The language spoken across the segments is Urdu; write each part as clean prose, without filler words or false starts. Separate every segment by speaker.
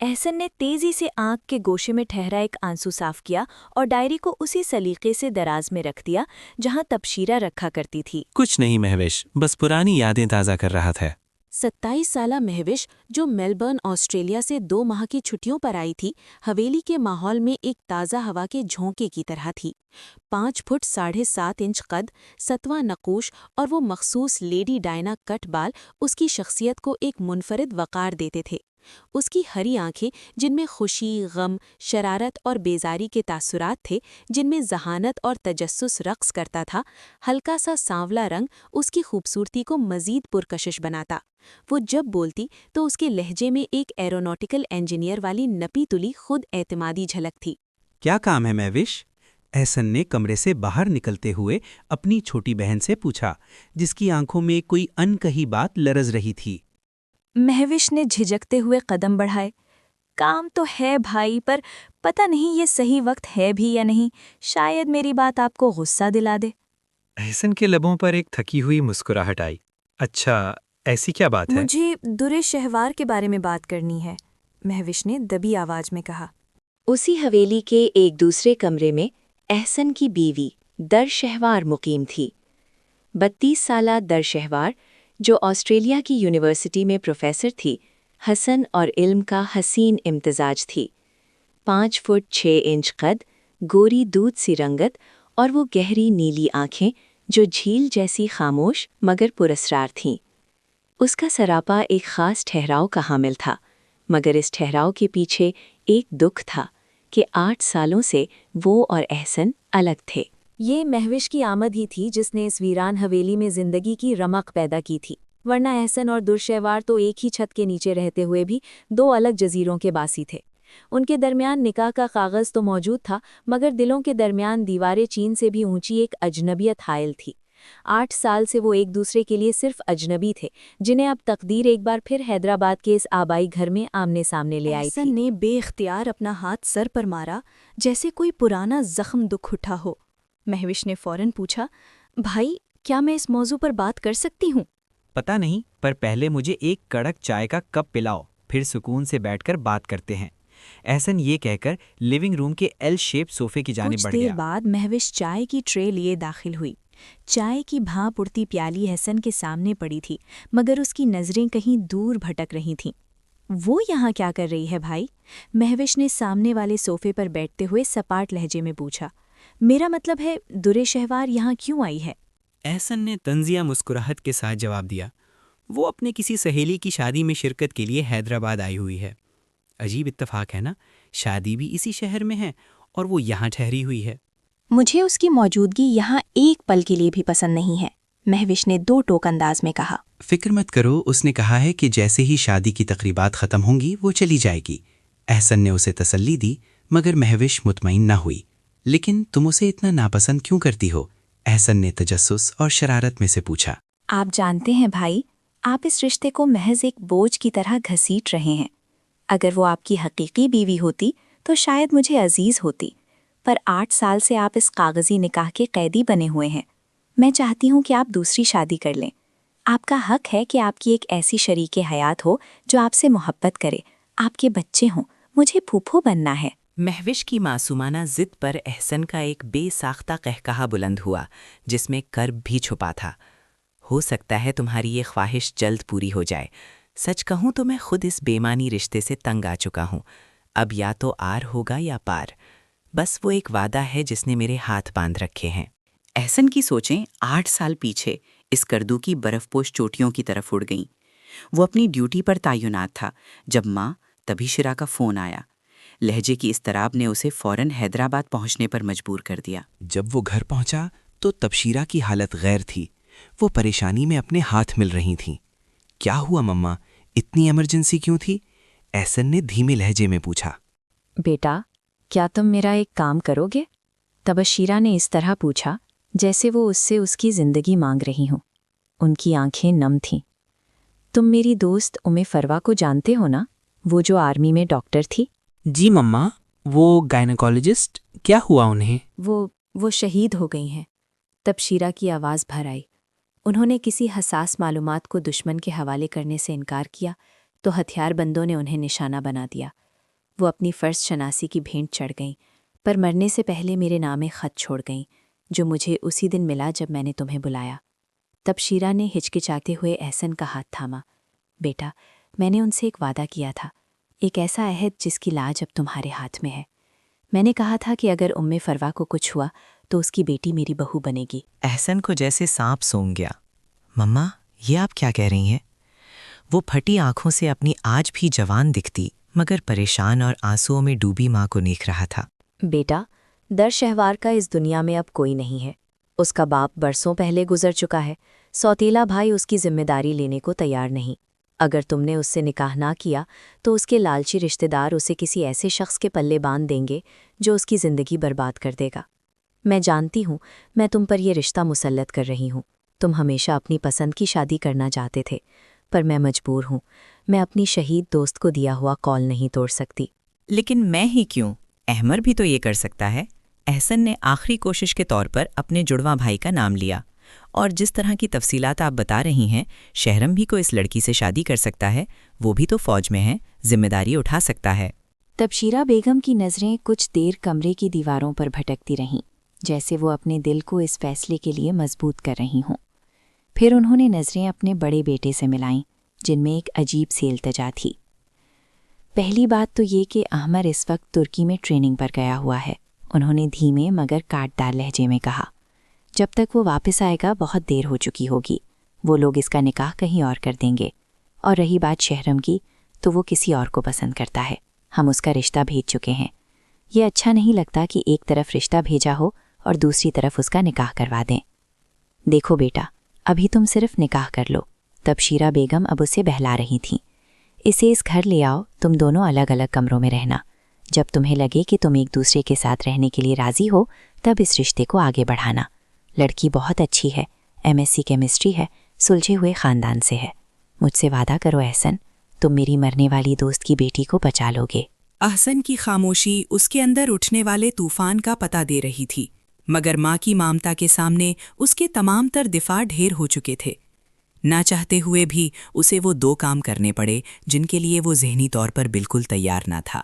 Speaker 1: احسن نے تیزی سے آنکھ کے گوشے میں ٹھہرا ایک آنسو صاف کیا اور ڈائری کو اسی سلیقے سے دراز میں رکھ دیا جہاں تبشیرہ رکھا کرتی تھی۔
Speaker 2: کچھ نہیں مہوش، بس پرانی یادیں تازہ کر رہا تھا۔
Speaker 1: 27 سالہ مہوش، جو میلبرن آسٹریلیا سے 2 ماہ کی چھٹیوں پر آئی تھی، حویلی کے ماحول میں ایک تازہ ہوا کے جھونکے کی طرح تھی۔ 5 فٹ 7.5 انچ قد، 7واں نقوش اور وہ مخصوص لیڈی ڈائنا کٹ بال اس کی شخصیت کو ایک منفرد وقار دیتے تھے۔ اس کی ہری آنکھیں، جن میں خوشی، غم، شرارت اور بیزاری کے تاثرات تھے، جن میں ذہانت اور تجسس رقص کرتا تھا، ہلکا سا سانولا رنگ اس کی خوبصورتی کو مزید پرکشش بناتا۔ وہ جب بولتی تو اس کے لہجے میں ایک ایروناٹیکل انجینئر والی نپی تلی خود اعتمادی جھلک تھی۔
Speaker 3: کیا کام ہے مہوش؟ احسن نے کمرے سے باہر نکلتے ہوئے اپنی چھوٹی بہن سے پوچھا، جس کی آنکھوں میں کوئی انکہی بات لرز رہی تھی۔
Speaker 1: مہوش نے جھجکتے ہوئے قدم بڑھائے۔ کام تو ہے بھائی، پر پتہ نہیں یہ صحیح وقت ہے بھی یا نہیں، شاید میری بات آپ کو غصہ دلا دے۔
Speaker 4: احسن کے لبوں پر ایک تھکی ہوئی مسکراہٹ آئی۔ اچھا، ایسی کیا بات ہے؟
Speaker 1: مجھے درِ شہوار کے بارے میں بات کرنی ہے، مہوش نے دبی آواز میں کہا۔ اسی حویلی کے ایک دوسرے کمرے میں احسن کی بیوی در شہوار مقیم تھی۔ 32 سالہ در شہوار، جو آسٹریلیا کی یونیورسٹی میں پروفیسر تھی، حسن اور علم کا حسین امتزاج تھی۔ 5 فٹ 6 انچ قد، گوری دودھ سی رنگت اور وہ گہری نیلی آنکھیں جو جھیل جیسی خاموش مگر پراسرار تھیں۔ اس کا سراپا ایک خاص ٹھہراؤ کا حامل تھا، مگر اس ٹھہراؤ کے پیچھے ایک دکھ تھا کہ 8 سالوں سے وہ اور احسن الگ تھے۔ یہ مہوش کی آمد ہی تھی جس نے اس ویران حویلی میں زندگی کی رمق پیدا کی تھی، ورنہ احسن اور درشہوار تو ایک ہی چھت کے نیچے رہتے ہوئے بھی 2 الگ جزیروں کے باسی تھے۔ ان کے درمیان نکاح کا کاغذ تو موجود تھا، مگر دلوں کے درمیان دیواریں چین سے بھی اونچی ایک اجنبیت حائل تھی۔ 8 سال سے وہ ایک دوسرے کے لیے صرف اجنبی تھے، جنہیں اب تقدیر ایک بار پھر حیدرآباد کے اس آبائی گھر میں آمنے سامنے لے آئی تھی۔ احسن نے بے اختیار اپنا ہاتھ سر پر مارا، جیسے کوئی پرانا زخم دکھ اٹھا ہو۔ مہوش نے فوراً پوچھا، بھائی، کیا میں اس موضوع پر بات کر سکتی ہوں؟
Speaker 3: پتہ نہیں، پر پہلے مجھے ایک کڑک چائے کا کپ پلاؤ، پھر سکون سے بیٹھ کر بات کرتے ہیں۔ احسن یہ کہہ کر لیونگ روم کے ایل شیپ صوفے کی جانب بڑھ گیا۔
Speaker 1: کچھ دیر بعد مہوش چائے کی ٹرے لیے داخل ہوئی۔ چائے کی بھاپ اڑتی پیالی احسن کے سامنے پڑی تھی، مگر اس کی نظریں کہیں دور بھٹک رہی تھیں۔ وہ یہاں کیا کر رہی ہے بھائی؟ مہوش نے سامنے والے صوفے پر بیٹھتے ہوئے سپاٹ لہجے میں پوچھا۔ میرا مطلب ہے، درِ شہوار یہاں کیوں آئی ہے؟
Speaker 3: احسن نے طنزیہ مسکراہٹ کے ساتھ جواب دیا، وہ اپنے کسی سہیلی کی شادی میں شرکت کے لیے حیدرآباد آئی ہوئی ہے۔ عجیب اتفاق ہے نا، شادی بھی اسی شہر میں ہے اور وہ یہاں ٹھہری ہوئی ہے۔
Speaker 1: مجھے اس کی موجودگی یہاں ایک پل کے لیے بھی پسند نہیں ہے، مہوش نے 2 ٹوک انداز میں کہا۔
Speaker 5: فکر مت کرو، اس نے کہا ہے کہ جیسے ہی شادی کی تقریبات ختم ہوں گی وہ چلی جائے گی۔ احسن نے اسے تسلی دی، مگر مہوش مطمئن نہ ہوئی۔ لیکن تم اسے اتنا ناپسند کیوں کرتی ہو؟ احسن نے تجسس اور شرارت میں سے پوچھا۔
Speaker 1: آپ جانتے ہیں بھائی، آپ اس رشتے کو محض ایک بوجھ کی طرح گھسیٹ رہے ہیں۔ اگر وہ آپ کی حقیقی بیوی ہوتی تو شاید مجھے عزیز ہوتی، پر 8 سال سے آپ اس کاغذی نکاح کے قیدی بنے ہوئے ہیں۔ میں چاہتی ہوں کہ آپ دوسری شادی کر لیں۔ آپ کا حق ہے کہ آپ کی ایک ایسی شریک حیات ہو جو آپ سے محبت کرے، آپ کے بچے ہوں، مجھے پھوپھو بننا ہے۔
Speaker 6: مہوش کی معصومانہ ضد پر احسن کا ایک بے ساختہ قہقہا بلند ہوا، جس میں کرب بھی چھپا تھا۔ ہو سکتا ہے تمہاری یہ خواہش جلد پوری ہو جائے۔ سچ کہوں تو میں خود اس بے معنی رشتے سے تنگ آ چکا ہوں۔ اب یا تو آر ہوگا یا پار، بس وہ ایک وعدہ ہے جس نے میرے ہاتھ باندھ رکھے ہیں۔ احسن کی سوچیں 8 سال پیچھے اس کردو کی برف پوش چوٹیوں کی طرف اڑ گئیں۔ وہ اپنی ڈیوٹی پر تعینات تھا جب ماں تبشیرہ کا فون آیا۔ لہجے کی اضطراب نے اسے فوراً حیدرآباد پہنچنے پر مجبور کر دیا۔
Speaker 5: جب وہ گھر پہنچا تو تبشیرہ کی حالت غیر تھی، وہ پریشانی میں اپنے ہاتھ مل رہی تھیں۔ کیا ہوا مما، اتنی ایمرجنسی کیوں تھی؟ احسن نے دھیمے لہجے میں پوچھا۔
Speaker 1: بیٹا، کیا تم میرا ایک کام کرو گے؟ تبشیرہ نے اس طرح پوچھا جیسے وہ اس سے اس کی زندگی مانگ رہی ہوں۔ ان کی آنکھیں نم تھیں۔ تم میری دوست فروا کو جانتے ہو نا، وہ جو آرمی میں ڈاکٹر تھی؟
Speaker 2: جی مما، وہ گائنیکالوجسٹ، کیا ہوا انہیں؟
Speaker 1: وہ شہید ہو گئی ہیں۔ تبشیرہ کی آواز بھر آئی۔ انہوں نے کسی حساس معلومات کو دشمن کے حوالے کرنے سے انکار کیا تو ہتھیار بندوں نے انہیں نشانہ بنا دیا۔ وہ اپنی فرض شناسی کی بھینٹ چڑھ گئیں، پر مرنے سے پہلے میرے نام ایک خط چھوڑ گئیں جو مجھے اسی دن ملا جب میں نے تمہیں بلایا۔ تب شیرا نے ہچکچاتے ہوئے احسن کا ہاتھ تھاما۔ بیٹا، میں نے ان سے ایک وعدہ کیا تھا، ایک ایسا عہد جس کی لاج اب تمہارے ہاتھ میں ہے۔ میں نے کہا تھا کہ اگر فروا کو کچھ ہوا تو اس کی بیٹی میری بہو بنے گی۔
Speaker 6: احسن کو جیسے سانپ سونگ گیا۔ مما، یہ آپ کیا کہہ رہی ہیں؟ وہ پھٹی آنکھوں سے اپنی آج بھی جوان دکھتی مگر پریشان اور آنسوؤں میں ڈوبی ماں کو دیکھ رہا تھا۔
Speaker 1: بیٹا، در شہوار کا اس دنیا میں اب کوئی نہیں ہے۔ اس کا باپ برسوں پہلے گزر چکا ہے، سوتیلا بھائی اس کی ذمہ داری لینے کو تیار نہیں۔ اگر تم نے اس سے نکاح نہ کیا تو اس کے لالچی رشتہ دار اسے کسی ایسے شخص کے پلے باندھ دیں گے جو اس کی زندگی برباد کر دے گا۔ میں جانتی ہوں میں تم پر یہ رشتہ مسلط کر رہی ہوں۔ تم ہمیشہ اپنی پسند کی شادی کرنا چاہتے تھے، پر میں مجبور ہوں۔ میں اپنی شہید دوست کو دیا ہوا قول نہیں توڑ سکتی۔
Speaker 6: لیکن میں ہی کیوں؟ احمر بھی تو یہ کر سکتا ہے۔ احسن نے آخری کوشش کے طور پر اپنے جڑواں بھائی کا نام لیا، اور جس طرح کی تفصیلات آپ بتا رہی ہیں، شہرم بھی کو اس لڑکی سے شادی کر سکتا ہے، وہ بھی تو فوج میں ہے، ذمہ داری اٹھا سکتا ہے۔
Speaker 1: تبشیرہ بیگم کی نظریں کچھ دیر کمرے کی دیواروں پر بھٹکتی رہیں، جیسے وہ اپنے دل کو اس فیصلے کے لیے مضبوط کر رہی ہوں۔ پھر انہوں نے نظریں اپنے بڑے بیٹے سے ملائیں، جن میں ایک عجیب سی التجا تھی۔ پہلی بات تو یہ کہ احمر اس وقت ترکی میں ٹریننگ پر گیا ہوا ہے، انہوں نے دھیمے مگر کاٹدار لہجے میں کہا۔ جب تک وہ واپس آئے گا بہت دیر ہو چکی ہوگی، وہ لوگ اس کا نکاح کہیں اور کر دیں گے۔ اور رہی بات شہرم کی، تو وہ کسی اور کو پسند کرتا ہے، ہم اس کا رشتہ بھیج چکے ہیں۔ یہ اچھا نہیں لگتا کہ ایک طرف رشتہ بھیجا ہو اور دوسری طرف اس کا نکاح کروا دیں۔ دیکھو بیٹا، ابھی تم صرف نکاح کر لو۔ تبشیرہ بیگم اب اسے بہلا رہی تھیں۔ اسے اس گھر لے آؤ، تم دونوں الگ الگ کمروں میں رہنا۔ جب تمہیں لگے کہ تم ایک دوسرے کے ساتھ رہنے کے لیے راضی ہو، تب اس رشتے کو آگے بڑھانا۔ لڑکی بہت اچھی ہے، MSc کیمسٹری ہے، سلجھے ہوئے خاندان سے ہے۔ مجھ سے وعدہ کرو احسن، تم میری مرنے والی دوست کی بیٹی کو بچا لو گے۔
Speaker 7: احسن کی خاموشی اس کے اندر اٹھنے والے طوفان کا پتہ دے رہی تھی، مگر ماں کی ممتا کے سامنے اس کے تمام تر دفاع ڈھیر ہو چکے تھے۔ نہ چاہتے ہوئے بھی اسے وہ دو کام کرنے پڑے جن کے لیے وہ ذہنی طور پر بالکل تیار نہ تھا۔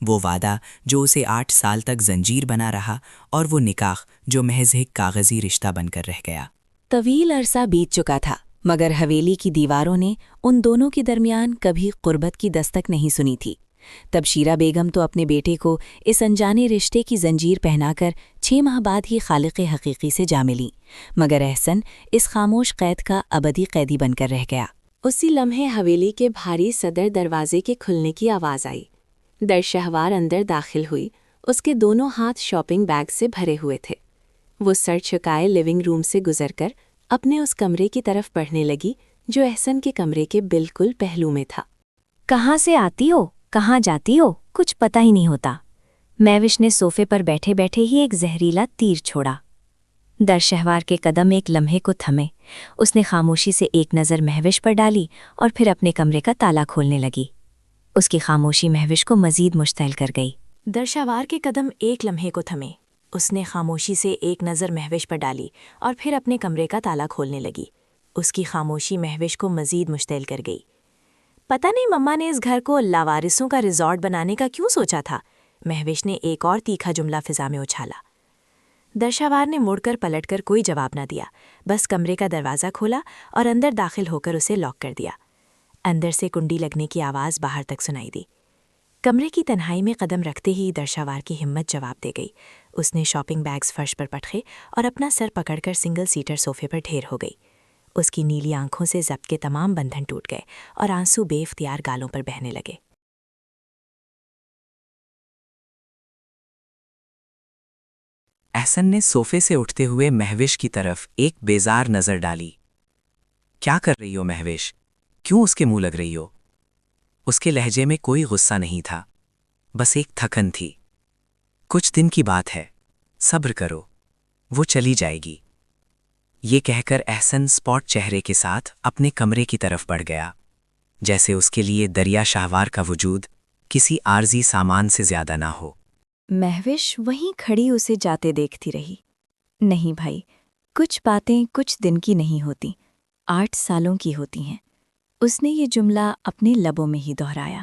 Speaker 7: وہ وعدہ جو اسے 8 سال تک زنجیر بنا رہا، اور وہ نکاح جو محض ایک کاغذی رشتہ بن کر رہ گیا۔
Speaker 1: طویل عرصہ بیت چکا تھا، مگر حویلی کی دیواروں نے ان دونوں کے درمیان کبھی قربت کی دستک نہیں سنی تھی۔ تبشیرہ بیگم تو اپنے بیٹے کو اس انجانے رشتے کی زنجیر پہنا کر 6 ماہ بعد ہی خالق حقیقی سے جا ملی، مگر احسن اس خاموش قید کا ابدی قیدی بن کر رہ گیا۔ اسی لمحے حویلی کے بھاری صدر دروازے کے کھلنے کی آواز آئی۔ در شہوار اندر داخل ہوئی، اس کے دونوں ہاتھ شاپنگ بیگ سے بھرے ہوئے تھے۔ وہ سر چھکائے لیونگ روم سے گزر کر اپنے اس کمرے کی طرف بڑھنے لگی جو احسن کے کمرے کے بالکل پہلو میں تھا۔ کہاں سے آتی ہو، کہاں جاتی ہو، کچھ پتہ ہی نہیں ہوتا۔ مہوش نے صوفے پر بیٹھے بیٹھے ہی ایک زہریلا تیر چھوڑا۔ در شہوار کے قدم ایک لمحے کو تھمے، اس نے خاموشی سے ایک نظر مہوش پر ڈالی اور پھر اپنے کمرے کا تالا کھولنے لگی۔ اس کی خاموشی مہوش کو مزید مشتعل کر گئی۔ در شہوار کے قدم ایک لمحے کو تھمے، اس نے خاموشی سے ایک نظر مہوش پر ڈالی اور پھر اپنے کمرے کا تالا کھولنے لگی۔ اس کی خاموشی مہوش کو مزید مشتعل کر گئی۔ پتہ نہیں مما نے اس گھر کو لاوارثوں کا ریزورٹ بنانے کا کیوں سوچا تھا، مہوش نے ایک اور تیکھا جملہ فضا میں اچھالا۔ درشاوار نے مڑ کر پلٹ کر کوئی جواب نہ دیا، بس کمرے کا دروازہ کھولا اور اندر داخل ہو کر اسے لاک کر دیا۔ اندر سے کنڈی لگنے کی آواز باہر تک سنائی دی۔ کمرے کی تنہائی میں قدم رکھتے ہی درشاوار کی ہمت جواب دے گئی۔ اس نے شاپنگ بیگز فرش پر پٹخے اور اپنا سر پکڑ کر سنگل سیٹر صوفے پر ڈھیر ہو گئی۔ اس کی نیلی آنکھوں سے ضبط کے تمام بندھن ٹوٹ گئے اور آنسو بے اختیار گالوں پر بہنے لگے۔
Speaker 6: احسن نے صوفے سے اٹھتے ہوئے مہوش کی طرف ایک بیزار نظر ڈالی۔ کیا کر رہی ہو مہوش؟ کیوں اس کے منہ لگ رہی ہو؟ اس کے لہجے میں کوئی غصہ نہیں تھا، بس ایک تھکن تھی۔ کچھ دن کی بات ہے، صبر کرو، وہ چلی جائے گی۔ یہ کہہ کر احسن سپاٹ چہرے کے ساتھ اپنے کمرے کی طرف بڑھ گیا، جیسے اس کے لیے دریا شاہوار کا وجود کسی عارضی سامان سے زیادہ نہ ہو۔
Speaker 1: مہوش وہیں کھڑی اسے جاتے دیکھتی رہی۔ نہیں بھائی، کچھ باتیں کچھ دن کی نہیں ہوتی، 8 سالوں کی ہوتی ہیں۔ اس نے یہ جملہ اپنے لبوں میں ہی دہرایا۔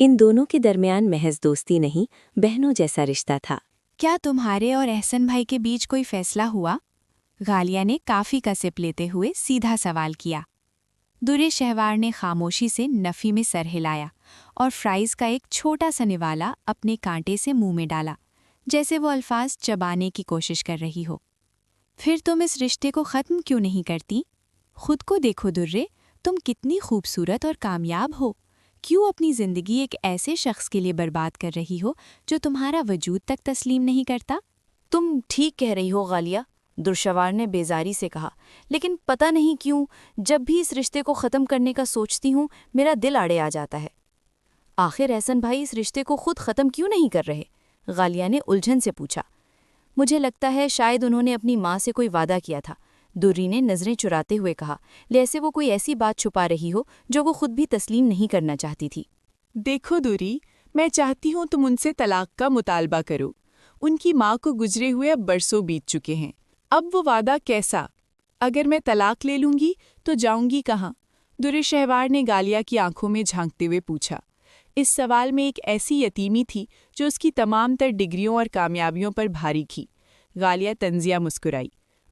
Speaker 1: ان دونوں کے درمیان محض دوستی نہیں، بہنوں جیسا رشتہ تھا۔
Speaker 8: کیا تمہارے اور احسن بھائی کے بیچ کوئی فیصلہ ہوا؟ غالیہ نے کافی کا سپ لیتے ہوئے سیدھا سوال کیا۔ درِ شہوار نے خاموشی سے نفی میں سر ہلایا اور فرائز کا ایک چھوٹا سا نوالا اپنے کانٹے سے منہ میں ڈالا، جیسے وہ الفاظ چبانے کی کوشش کر رہی ہو۔ پھر تم اس رشتے کو ختم کیوں نہیں کرتی؟ خود کو دیکھو درے، تم کتنی خوبصورت اور کامیاب ہو، کیوں اپنی زندگی ایک ایسے شخص کے لیے برباد کر رہی ہو جو تمہارا وجود تک تسلیم نہیں کرتا؟
Speaker 9: تم ٹھیک کہہ رہی ہو غالیہ، درشوار نے بیزاری سے کہا، لیکن پتہ نہیں کیوں جب بھی اس رشتے کو ختم کرنے کا سوچتی ہوں میرا دل آڑے آ جاتا ہے۔ آخر احسن بھائی اس رشتے کو خود ختم کیوں نہیں کر رہے؟ غالیہ نے الجھن سے پوچھا۔ مجھے لگتا ہے شاید انہوں نے اپنی ماں سے کوئی وعدہ کیا تھا، دوری نے نظریں چراتے ہوئے کہا، جیسے وہ کوئی ایسی بات چھپا رہی ہو جو وہ خود بھی تسلیم نہیں کرنا چاہتی تھی۔
Speaker 7: دیکھو دوری، میں چاہتی ہوں تم ان سے طلاق کا مطالبہ کرو۔ ان کی ماں کو گزرے ہوئے اب برسوں بیت چکے ہیں، اب وہ وعدہ کیسا؟ اگر میں طلاق لے لوں گی تو جاؤں گی کہاں؟ درِ شہوار نے غالیہ کی آنکھوں میں جھانکتے ہوئے پوچھا۔ اس سوال میں ایک ایسی یتیمی تھی جو اس کی تمام تر ڈگریوں اور کامیابیوں پر بھاری تھی۔ غالیہ طنزیہ مسکرائی۔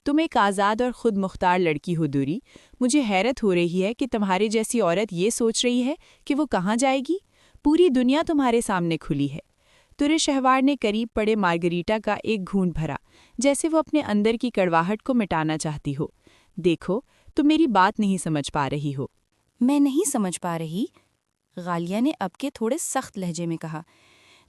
Speaker 7: تم ایک آزاد اور خود مختار لڑکی ہو دوری، مجھے حیرت ہو رہی ہے کہ تمہارے جیسی عورت یہ سوچ رہی ہے کہ وہ کہاں جائے گی؟ پوری دنیا تمہارے سامنے کھلی ہے۔ درِ شہوار نے قریب پڑے مارگریٹا کا ایک گھونٹ بھرا، جیسے وہ اپنے اندر کی کڑواہٹ کو مٹانا چاہتی ہو۔ دیکھو، تم میری بات نہیں سمجھ پا رہی ہو۔
Speaker 9: میں نہیں سمجھ پا رہی، غالیہ نے اب کے تھوڑے سخت لہجے میں کہا۔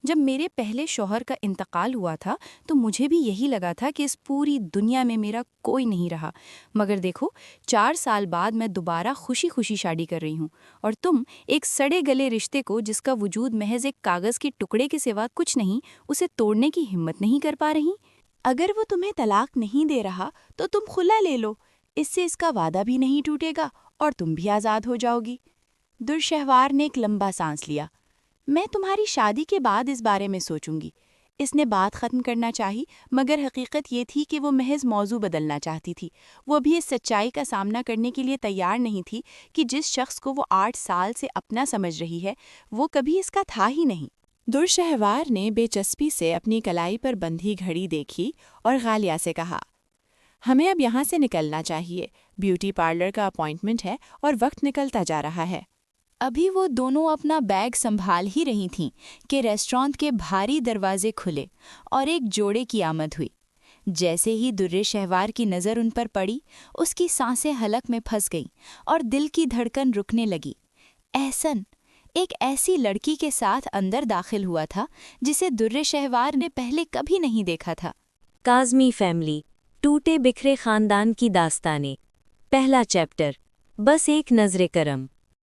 Speaker 9: جب میرے پہلے شوہر کا انتقال ہوا تھا تو مجھے بھی یہی لگا تھا کہ اس پوری دنیا میں میرا کوئی نہیں رہا، مگر دیکھو 4 سال بعد میں دوبارہ خوشی خوشی شادی کر رہی ہوں، اور تم ایک سڑے گلے رشتے کو جس کا وجود محض ایک کاغذ کے ٹکڑے کے سوا کچھ نہیں، اسے توڑنے کی ہمت نہیں کر پا رہی۔
Speaker 8: اگر وہ تمہیں طلاق نہیں دے رہا تو تم خلا لے لو، اس سے اس کا وعدہ بھی نہیں ٹوٹے گا اور تم بھی آزاد ہو جاؤ گی۔ درشہوار نے ایک لمبا سانس لیا۔ میں تمہاری شادی کے بعد اس بارے میں سوچوں گی۔ اس نے بات ختم کرنا چاہی، مگر حقیقت یہ تھی کہ وہ محض موضوع بدلنا چاہتی تھی۔ وہ بھی اس سچائی کا سامنا کرنے کے لیے تیار نہیں تھی کہ جس شخص کو وہ 8 سال سے اپنا سمجھ رہی ہے وہ کبھی اس کا تھا ہی نہیں۔
Speaker 7: درشہوار نے بے چسپی سے اپنی کلائی پر بندھی گھڑی دیکھی اور غالیہ سے کہا، ہمیں اب یہاں سے نکلنا چاہیے، بیوٹی پارلر کا اپائنٹمنٹ ہے اور وقت نکلتا جا رہا ہے۔
Speaker 8: ابھی وہ دونوں اپنا بیگ سنبھال ہی رہی تھیں کہ ریسٹورانٹ کے بھاری دروازے کھلے اور ایک جوڑے کی آمد ہوئی۔ جیسے ہی درِ شہوار کی نظر ان پر پڑی، اس کی سانسیں حلق میں پھنس گئیں اور دل کی دھڑکن رکنے لگی۔ احسن ایک ایسی لڑکی کے ساتھ اندر داخل ہوا تھا جسے درِ شہوار نے پہلے کبھی نہیں دیکھا تھا۔
Speaker 1: کاظمی فیملی، ٹوٹے بکھرے خاندان کی داستانیں، پہلا چیپٹر، بس ایک نظر کرم۔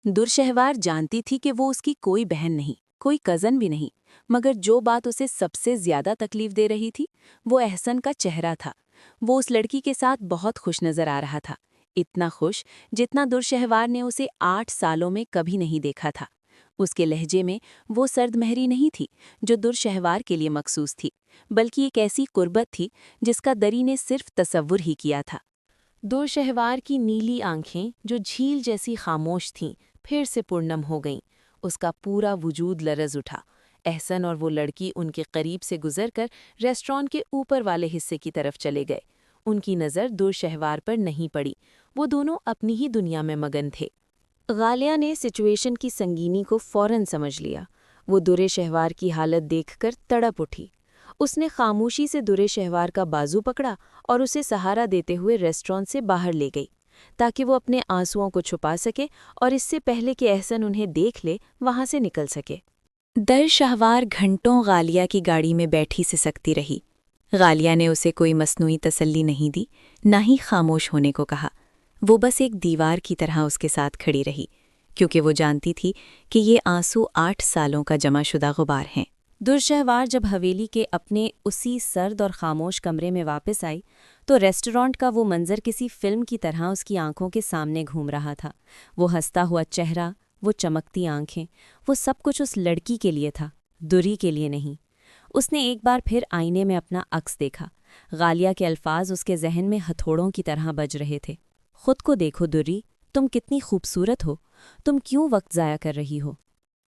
Speaker 1: درشہوار جانتی تھی کہ وہ اس کی کوئی بہن نہیں، کوئی کزن بھی نہیں، مگر جو بات اسے سب سے زیادہ تکلیف دے رہی تھی وہ احسن کا چہرہ تھا۔ وہ اس لڑکی کے ساتھ بہت خوش نظر آ رہا تھا، اتنا خوش جتنا درشہوار نے اسے 8 سالوں میں کبھی نہیں دیکھا تھا۔ اس کے لہجے میں وہ سرد مہری نہیں تھی جو درشہوار کے لیے مخصوص تھی، بلکہ ایک ایسی قربت تھی جس کا دری نے صرف تصور ہی کیا تھا۔ درشہوار کی نیلی آنکھیں جو جھیل جیسی خاموش تھیں پھر سے پرنم ہو گئیں، اس کا پورا وجود لرز اٹھا۔ احسن اور وہ لڑکی ان کے قریب سے گزر کر ریسٹورانٹ کے اوپر والے حصے کی طرف چلے گئے۔ ان کی نظر درشہوار پر نہیں پڑی، وہ دونوں اپنی ہی دنیا میں مگن تھے۔ غالیہ نے سچویشن کی سنگینی کو فوراً سمجھ لیا۔ وہ درِ شہوار کی حالت دیکھ کر تڑپ اٹھی۔ اس نے خاموشی سے درِ شہوار کا بازو پکڑا اور اسے سہارا دیتے ہوئے ریسٹورانٹ سے باہر لے گئی تاکہ وہ اپنے آنسوؤں کو چھپا سکے اور اس سے پہلے کہ احسن انہیں دیکھ لے وہاں سے نکل سکے۔ درشہوار گھنٹوں غالیہ کی گاڑی میں بیٹھی سسکتی رہی۔ غالیہ نے اسے کوئی مصنوعی تسلی نہیں دی، نہ ہی خاموش ہونے کو کہا۔ وہ بس ایک دیوار کی طرح اس کے ساتھ کھڑی رہی، کیونکہ وہ جانتی تھی کہ یہ آنسو 8 سالوں کا جمع شدہ غبار ہیں۔ درشہوار جب حویلی کے اپنے اسی سرد اور خاموش کمرے میں واپس آئی تو ریسٹورانٹ کا وہ منظر کسی فلم کی طرح اس کی آنکھوں کے سامنے گھوم رہا تھا۔ وہ ہنستا ہوا چہرہ، وہ چمکتی آنکھیں، وہ سب کچھ اس لڑکی کے لیے تھا، دوری کے لیے نہیں۔ اس نے ایک بار پھر آئینے میں اپنا عکس دیکھا۔ غالیہ کے الفاظ اس کے ذہن میں ہتھوڑوں کی طرح بج رہے تھے۔ خود کو دیکھو دوری، تم کتنی خوبصورت ہو، تم کیوں وقت ضائع کر رہی ہو؟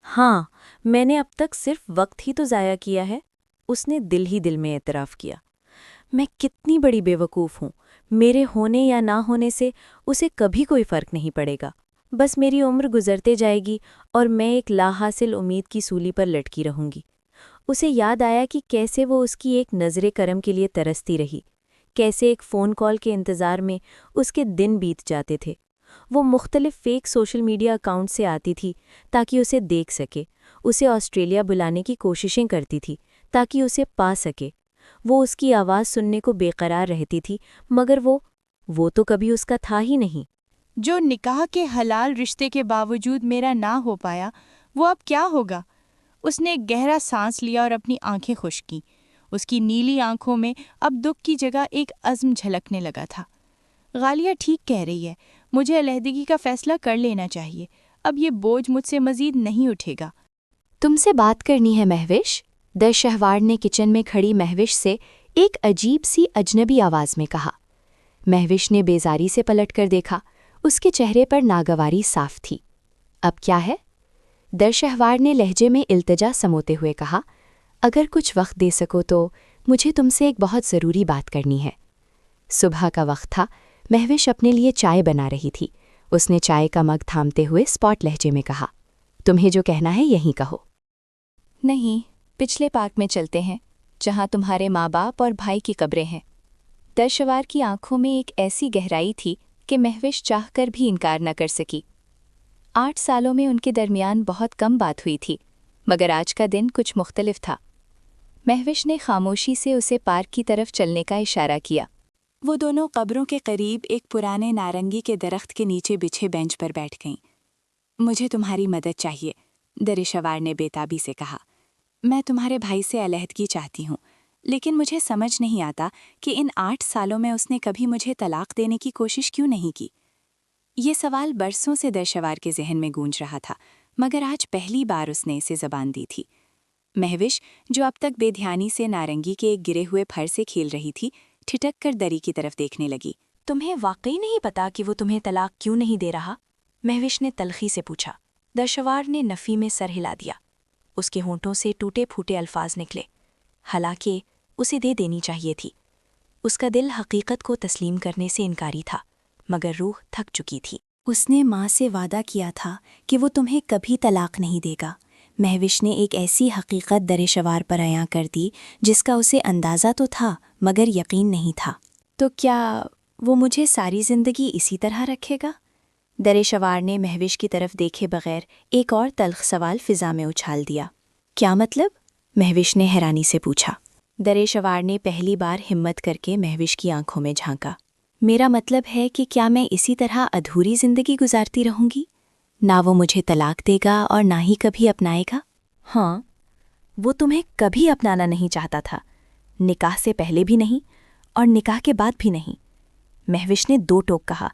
Speaker 1: ہاں، میں نے اب تک صرف وقت ہی تو ضائع کیا ہے، اس نے دل ہی دل میں اعتراف کیا۔ میں کتنی بڑی بے وقوف ہوں، میرے ہونے یا نہ ہونے سے اسے کبھی کوئی فرق نہیں پڑے گا، بس میری عمر گزرتے جائے گی اور میں ایک لا حاصل امید کی سولی پر لٹکی رہوں گی۔ اسے یاد آیا کہ کیسے وہ اس کی ایک نظر کرم کے لیے ترستی رہی، کیسے ایک فون کال کے انتظار میں اس کے دن بیت جاتے تھے۔ وہ مختلف فیک سوشل میڈیا اکاؤنٹ سے آتی تھی تاکہ اسے دیکھ سکے، اسے آسٹریلیا بلانے کی کوششیں کرتی تھی تاکہ اسے پا سکے۔ وہ اس کی آواز سننے کو بے قرار رہتی تھی، مگر وہ تو کبھی اس کا تھا ہی نہیں۔
Speaker 10: جو نکاح کے حلال رشتے کے باوجود میرا نہ ہو پایا، وہ اب کیا ہوگا؟ اس نے ایک گہرا سانس لیا اور اپنی آنکھیں خشک کیں۔ اس کی نیلی آنکھوں میں اب دکھ کی جگہ ایک عزم جھلکنے لگا تھا۔ غالیہ ٹھیک کہہ رہی ہے، مجھے علیحدگی کا فیصلہ کر لینا چاہیے۔ اب یہ بوجھ مجھ سے مزید نہیں اٹھے گا۔
Speaker 8: تم سے بات کرنی ہے مہوش، درشہوار نے کچن میں کھڑی مہوش سے ایک عجیب سی اجنبی آواز میں کہا۔ مہوش نے بیزاری سے پلٹ کر دیکھا، اس کے چہرے پر ناگواری صاف تھی۔ اب کیا ہے؟ درشہوار نے لہجے میں التجا سموتے ہوئے کہا، اگر کچھ وقت دے سکو تو مجھے تم سے ایک بہت ضروری بات کرنی ہے۔ صبح کا وقت تھا، مہوش اپنے لیے چائے بنا رہی تھی۔ اس نے چائے کا مگ تھامتے ہوئے اسپاٹ لہجے میں کہا، تمہیں جو کہنا ہے یہیں کہو۔
Speaker 9: نہیں، پچھلے پارک میں چلتے ہیں جہاں تمہارے ماں باپ اور بھائی کی قبریں ہیں۔ درشوار کی آنکھوں میں ایک ایسی گہرائی تھی کہ مہوش چاہ کر بھی انکار نہ کر سکی۔ 8 سالوں میں ان کے درمیان بہت کم بات ہوئی تھی، مگر آج کا دن کچھ مختلف تھا۔ مہوش نے خاموشی سے اسے پارک کی طرف چلنے کا اشارہ کیا۔
Speaker 11: وہ دونوں قبروں کے قریب ایک پرانے نارنگی کے درخت کے نیچے بچھے بینچ پر بیٹھ گئیں۔ مجھے تمہاری مدد چاہیے، درشوار نے بےتابی سے کہا۔ میں تمہارے بھائی سے علیحدگی چاہتی ہوں، لیکن مجھے سمجھ نہیں آتا کہ ان 8 سالوں میں اس نے کبھی مجھے طلاق دینے کی کوشش کیوں نہیں کی۔ یہ سوال برسوں سے درشوار کے ذہن میں گونج رہا تھا، مگر آج پہلی بار اس نے اسے زبان دی تھی۔ مہوش، جو اب تک بے دھیانی سے نارنگی کے ایک گرے ہوئے پھر سے کھیل رہی تھی، ٹھٹک کر دری کی طرف دیکھنے لگی۔
Speaker 1: تمہیں واقعی نہیں پتا کہ وہ تمہیں طلاق کیوں نہیں دے رہا؟ مہوش نے تلخی سے پوچھا۔ درشوار نے نفی میں سر ہلا دیا۔ اس کے ہونٹوں سے ٹوٹے پھوٹے الفاظ نکلے، حالانکہ اسے دے دینی چاہیے تھی۔ اس کا دل حقیقت کو تسلیم کرنے سے انکاری تھا، مگر روح تھک چکی تھی۔
Speaker 11: اس نے ماں سے وعدہ کیا تھا کہ وہ تمہیں کبھی طلاق نہیں دے گا۔ مہوش نے ایک ایسی حقیقت درشوار پر عیاں کر دی جس کا اسے اندازہ تو تھا مگر یقین نہیں تھا۔ تو کیا وہ مجھے ساری زندگی اسی طرح رکھے گا؟ درشوار نے مہوش کی طرف دیکھے بغیر ایک اور تلخ سوال فضا میں اچھال دیا۔ کیا مطلب؟ مہوش نے حیرانی سے پوچھا۔ درشوار نے پہلی بار ہمت کر کے مہوش کی آنکھوں میں جھانکا۔ میرا مطلب ہے کہ کیا میں اسی طرح ادھوری زندگی گزارتی رہوں گی؟ نہ وہ مجھے طلاق دے گا اور نہ ہی کبھی اپنائے گا؟
Speaker 1: ہاں، وہ تمہیں کبھی اپنانا نہیں چاہتا تھا، نکاح سے پہلے بھی نہیں اور نکاح کے بعد بھی نہیں، مہوش نے 2 ٹوک کہا،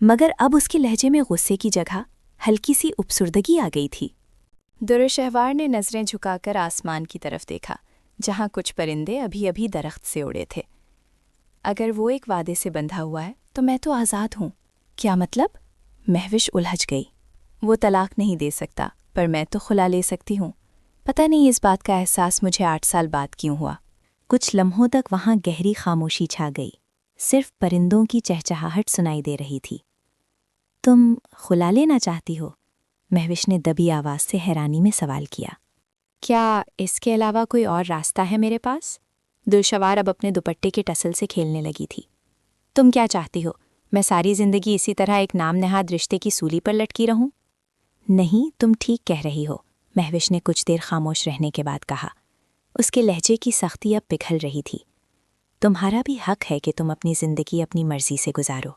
Speaker 1: مگر اب اس کے لہجے میں غصے کی جگہ ہلکی سی افسردگی آ گئی تھی۔
Speaker 9: درشہوار نے نظریں جھکا کر آسمان کی طرف دیکھا، جہاں کچھ پرندے ابھی ابھی درخت سے اڑے تھے۔ اگر وہ ایک وعدے سے بندھا ہوا ہے تو میں تو آزاد ہوں۔
Speaker 1: کیا مطلب؟
Speaker 9: مہوش الجھ گئی۔ وہ طلاق نہیں دے سکتا، پر میں تو خلا لے سکتی ہوں۔ پتہ نہیں اس بات کا احساس مجھے 8 سال بعد کیوں ہوا۔
Speaker 1: کچھ لمحوں تک وہاں گہری خاموشی چھا گئی، صرف پرندوں کی چہچہاہٹ سنائی دے رہی تھی۔ تم خلا لینا چاہتی ہو؟ مہوش نے دبی آواز سے حیرانی میں سوال کیا۔
Speaker 9: کیا اس کے علاوہ کوئی اور راستہ ہے میرے پاس؟ درشوار اب اپنے دوپٹے کے ٹسل سے کھیلنے لگی تھی۔ تم کیا چاہتی ہو؟ میں ساری زندگی اسی طرح ایک نام نہاد رشتے کی سولی پر لٹکی رہوں؟
Speaker 1: نہیں، تم ٹھیک کہہ رہی ہو، مہوش نے کچھ دیر خاموش رہنے کے بعد کہا۔ اس کے لہجے کی سختی اب پگھل رہی تھی۔ تمہارا بھی حق ہے کہ تم اپنی زندگی اپنی مرضی سے گزارو،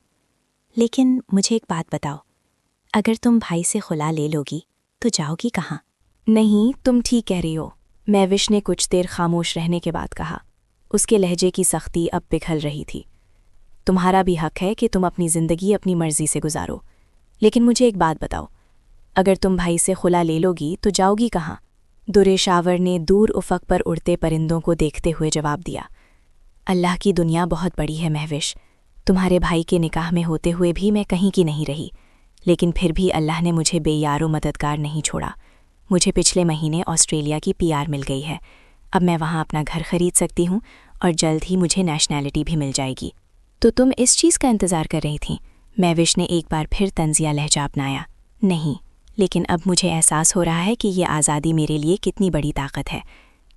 Speaker 1: لیکن مجھے ایک بات بتاؤ، اگر تم بھائی سے خلا لے لو گی تو جاؤ گی کہاں؟
Speaker 9: نہیں، تم ٹھیک کہہ رہی ہو، مہوش نے کچھ دیر خاموش رہنے کے بعد کہا۔ اس کے لہجے کی سختی اب پگھل رہی تھی۔ تمہارا بھی حق ہے کہ تم اپنی زندگی اپنی مرضی سے گزارو، لیکن مجھے ایک بات بتاؤ، اگر تم بھائی سے خلا لے لو گی تو جاؤ گی کہاں؟ درشوار نے دور افق پر اڑتے پرندوں کو دیکھتے ہوئے جواب دیا۔ اللہ کی دنیا بہت بڑی ہے مہوش، تمہارے بھائی کے نکاح میں ہوتے ہوئے بھی میں کہیں کی نہیں رہی، لیکن پھر بھی اللہ نے مجھے بے یار و مددگار نہیں چھوڑا۔
Speaker 11: مجھے پچھلے مہینے آسٹریلیا کی PR مل گئی ہے. اب میں وہاں اپنا گھر خرید سکتی ہوں اور جلد ہی مجھے نیشنلٹی بھی مل جائے گی. تو تم اس چیز کا انتظار کر رہی تھیں؟ مہوش نے ایک بار پھر طنزیہ لہجہ اپنایا. نہیں، لیکن اب مجھے احساس ہو رہا ہے کہ یہ آزادی میرے لیے کتنی بڑی طاقت ہے.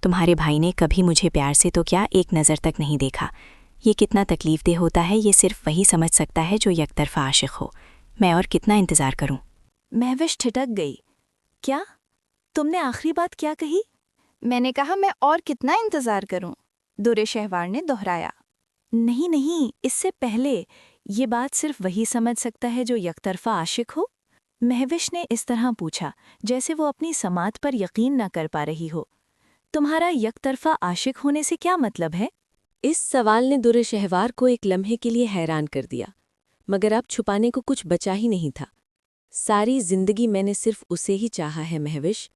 Speaker 11: تمہارے بھائی نے کبھی مجھے پیار سے تو کیا ایک نظر تک نہیں دیکھا. یہ کتنا تکلیف دہ ہوتا ہے یہ صرف وہی سمجھ سکتا ہے جو یک طرفہ عاشق ہو. میں اور کتنا انتظار کروں؟
Speaker 9: مہوش ٹھٹک گئی. کیا؟ تم نے آخری بات کیا کہی؟ میں نے کہا میں اور کتنا انتظار کروں، درِ شہوار نے دہرایا. نہیں، اس سے پہلے یہ بات صرف وہی سمجھ سکتا ہے جو یک طرفہ عاشق ہو. مہوش نے اس طرح پوچھا جیسے وہ اپنی سماعت پر یقین نہ کر پا رہی ہو. تمہارا یک طرفہ عاشق ہونے سے کیا مطلب ہے؟
Speaker 1: اس سوال نے درِ شہوار کو ایک لمحے کے لیے حیران کر دیا، مگر اب چھپانے کو کچھ بچا ہی نہیں تھا. ساری زندگی میں نے صرف اسے ہی چاہا ہے مہوش.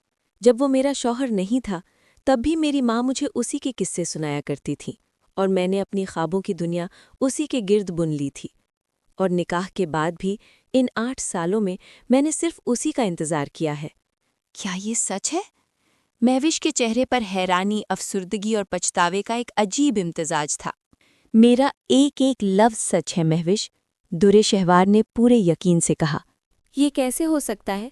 Speaker 1: جب وہ میرا شوہر نہیں تھا تب بھی میری ماں مجھے اسی کے قصے سنایا کرتی تھی اور میں نے اپنی خوابوں کی دنیا اسی کے گرد بن لی تھی. اور نکاح کے بعد بھی ان 8 سالوں میں میں نے صرف اسی کا انتظار کیا ہے.
Speaker 9: کیا یہ سچ ہے؟ مہوش کے چہرے پر حیرانی، افسردگی اور پچھتاوے کا ایک عجیب امتزاج تھا.
Speaker 1: میرا ایک ایک لفظ سچ ہے مہوش، درِ شہوار نے پورے یقین سے کہا. یہ کیسے ہو سکتا ہے؟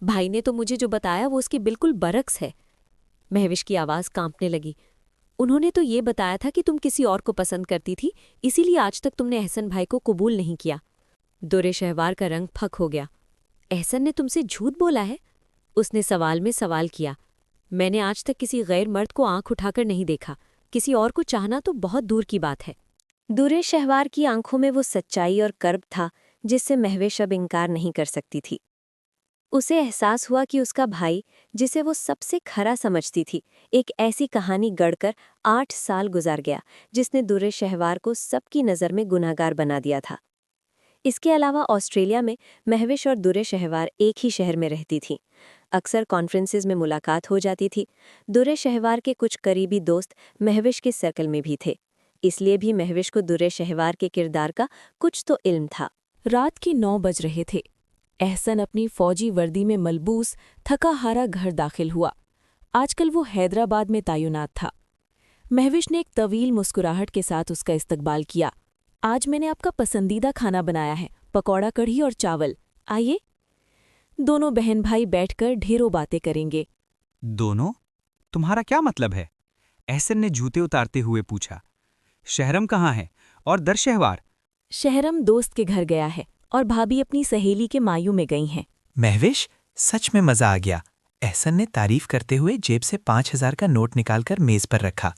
Speaker 1: بھائی نے تو مجھے جو بتایا وہ اس کے بالکل برعکس ہے. مہوش کی آواز کانپنے لگی. انہوں نے تو یہ بتایا تھا کہ تم کسی اور کو پسند کرتی تھی، اسی لیے آج تک تم نے احسن بھائی کو قبول نہیں کیا. درِ شہوار کا رنگ پھک ہو گیا. احسن نے تم سے جھوٹ بولا ہے؟ اس نے سوال میں سوال کیا. میں نے آج تک کسی غیر مرد کو آنکھ اٹھا کر نہیں دیکھا. کسی اور کو چاہنا تو بہت دور کی بات ہے. درِ شہوار کی آنکھوں میں وہ سچائی اور کرب تھا جس سے مہوش اب انکار نہیں کر سکتی تھی. اسے احساس ہوا کہ اس کا بھائی، جسے وہ سب سے کھرا سمجھتی تھی، ایک ایسی کہانی گڑھ کر 8 سال گزار گیا جس نے درِ شہوار کو سب کی نظر میں گناہگار بنا دیا تھا. اس کے علاوہ آسٹریلیا میں مہوش اور درِ شہوار ایک ہی شہر میں رہتی تھیں. اکثر کانفرنسز میں ملاقات ہو جاتی تھی. درِ شہوار کے کچھ قریبی دوست مہوش کے سرکل میں بھی تھے، اس لیے بھی مہوش کو درِ شہوار کے کردار کا کچھ تو علم تھا. رات کے 9 بج رہے تھے. احسن اپنی فوجی وردی میں ملبوس تھکا ہارا گھر داخل ہوا. آج کل وہ حیدرآباد میں تعینات تھا. مہوش نے ایک طویل مسکراہٹ کے ساتھ اس کا استقبال کیا. آج میں نے آپ کا پسندیدہ کھانا بنایا ہے، پکوڑا کڑھی اور چاول. آئیے. دونوں بہن بھائی بیٹھ کر ڈھیروں باتیں کریں گے.
Speaker 3: دونوں؟ تمہارا کیا مطلب ہے؟ احسن نے جوتے اتارتے ہوئے پوچھا. شہرم کہاں ہے اور در شہوار؟
Speaker 1: شہرم دوست کے گھر گیا ہے اور بھابھی اپنی سہیلی کے مایوں میں گئی ہیں.
Speaker 2: مہوش، سچ میں مزہ آ گیا. احسن نے تعریف کرتے ہوئے جیب سے 5000 کا نوٹ نکال کر میز پر رکھا.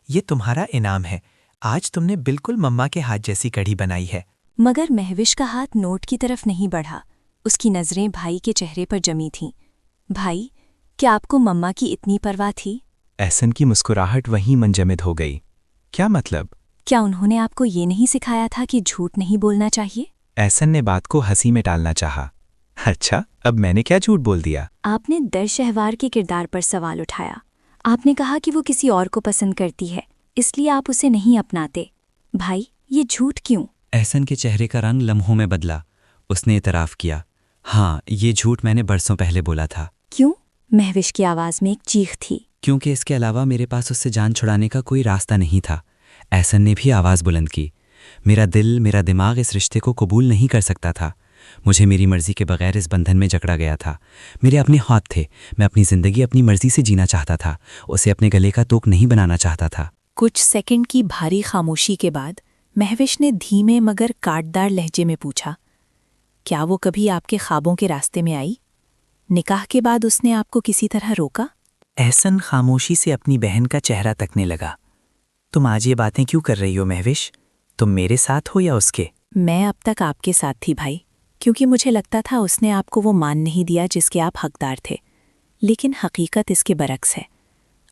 Speaker 2: یہ تمہارا انعام ہے. آج تم نے بالکل مما کے ہاتھ جیسی کڑھی بنائی ہے.
Speaker 11: مگر مہوش کا ہاتھ نوٹ کی طرف نہیں بڑھا. اس کی نظریں بھائی کے چہرے پر جمی تھیں. بھائی، کیا آپ کو مما کی اتنی پرواہ تھی؟
Speaker 4: احسن کی مسکراہٹ وہیں منجمد ہو گئی. کیا مطلب؟
Speaker 11: کیا انہوں نے آپ کو یہ نہیں سکھایا تھا کہ جھوٹ نہیں بولنا چاہیے؟
Speaker 4: احسن نے بات کو ہنسی میں ٹالنا چاہا. اچھا، اب میں نے کیا جھوٹ بول دیا؟
Speaker 11: آپ نے در شہوار کے کردار پر سوال اٹھایا. آپ نے کہا کہ وہ کسی اور کو پسند کرتی ہے، اس لیے آپ اسے نہیں اپناتے. بھائی، یہ جھوٹ کیوں؟
Speaker 3: احسن کے چہرے کا رنگ لمحوں میں بدلا. اس نے اعتراف کیا. ہاں، یہ جھوٹ میں نے برسوں پہلے بولا تھا.
Speaker 11: کیوں؟ مہوش کی آواز میں ایک چیخ تھی.
Speaker 3: کیونکہ اس کے علاوہ میرے پاس اس سے جان چھڑانے کا کوئی راستہ نہیں تھا. احسن نے بھی آواز بلند کی. میرا دل، میرا دماغ اس رشتے کو قبول نہیں کر سکتا تھا. مجھے میری مرضی کے بغیر اس بندھن میں جکڑا گیا تھا. میرے اپنے خواب تھے. میں اپنی زندگی اپنی مرضی سے جینا چاہتا تھا. اسے اپنے گلے کا توق نہیں بنانا چاہتا تھا.
Speaker 7: کچھ سیکنڈ کی بھاری خاموشی کے بعد مہوش نے دھیمے مگر کاٹدار لہجے میں پوچھا، کیا وہ کبھی آپ کے خوابوں کے راستے میں آئی؟ نکاح کے بعد اس نے آپ کو کسی طرح روکا؟
Speaker 2: احسن خاموشی سے اپنی بہن کا چہرہ تکنے لگا. تم آج یہ باتیں کیوں کر رہی ہو مہوش؟ تم میرے ساتھ ہو یا اس کے؟
Speaker 7: میں اب تک آپ کے ساتھ تھی بھائی، کیونکہ مجھے لگتا تھا اس نے آپ کو وہ مان نہیں دیا جس کے آپ حقدار تھے. لیکن حقیقت اس کے برعکس ہے.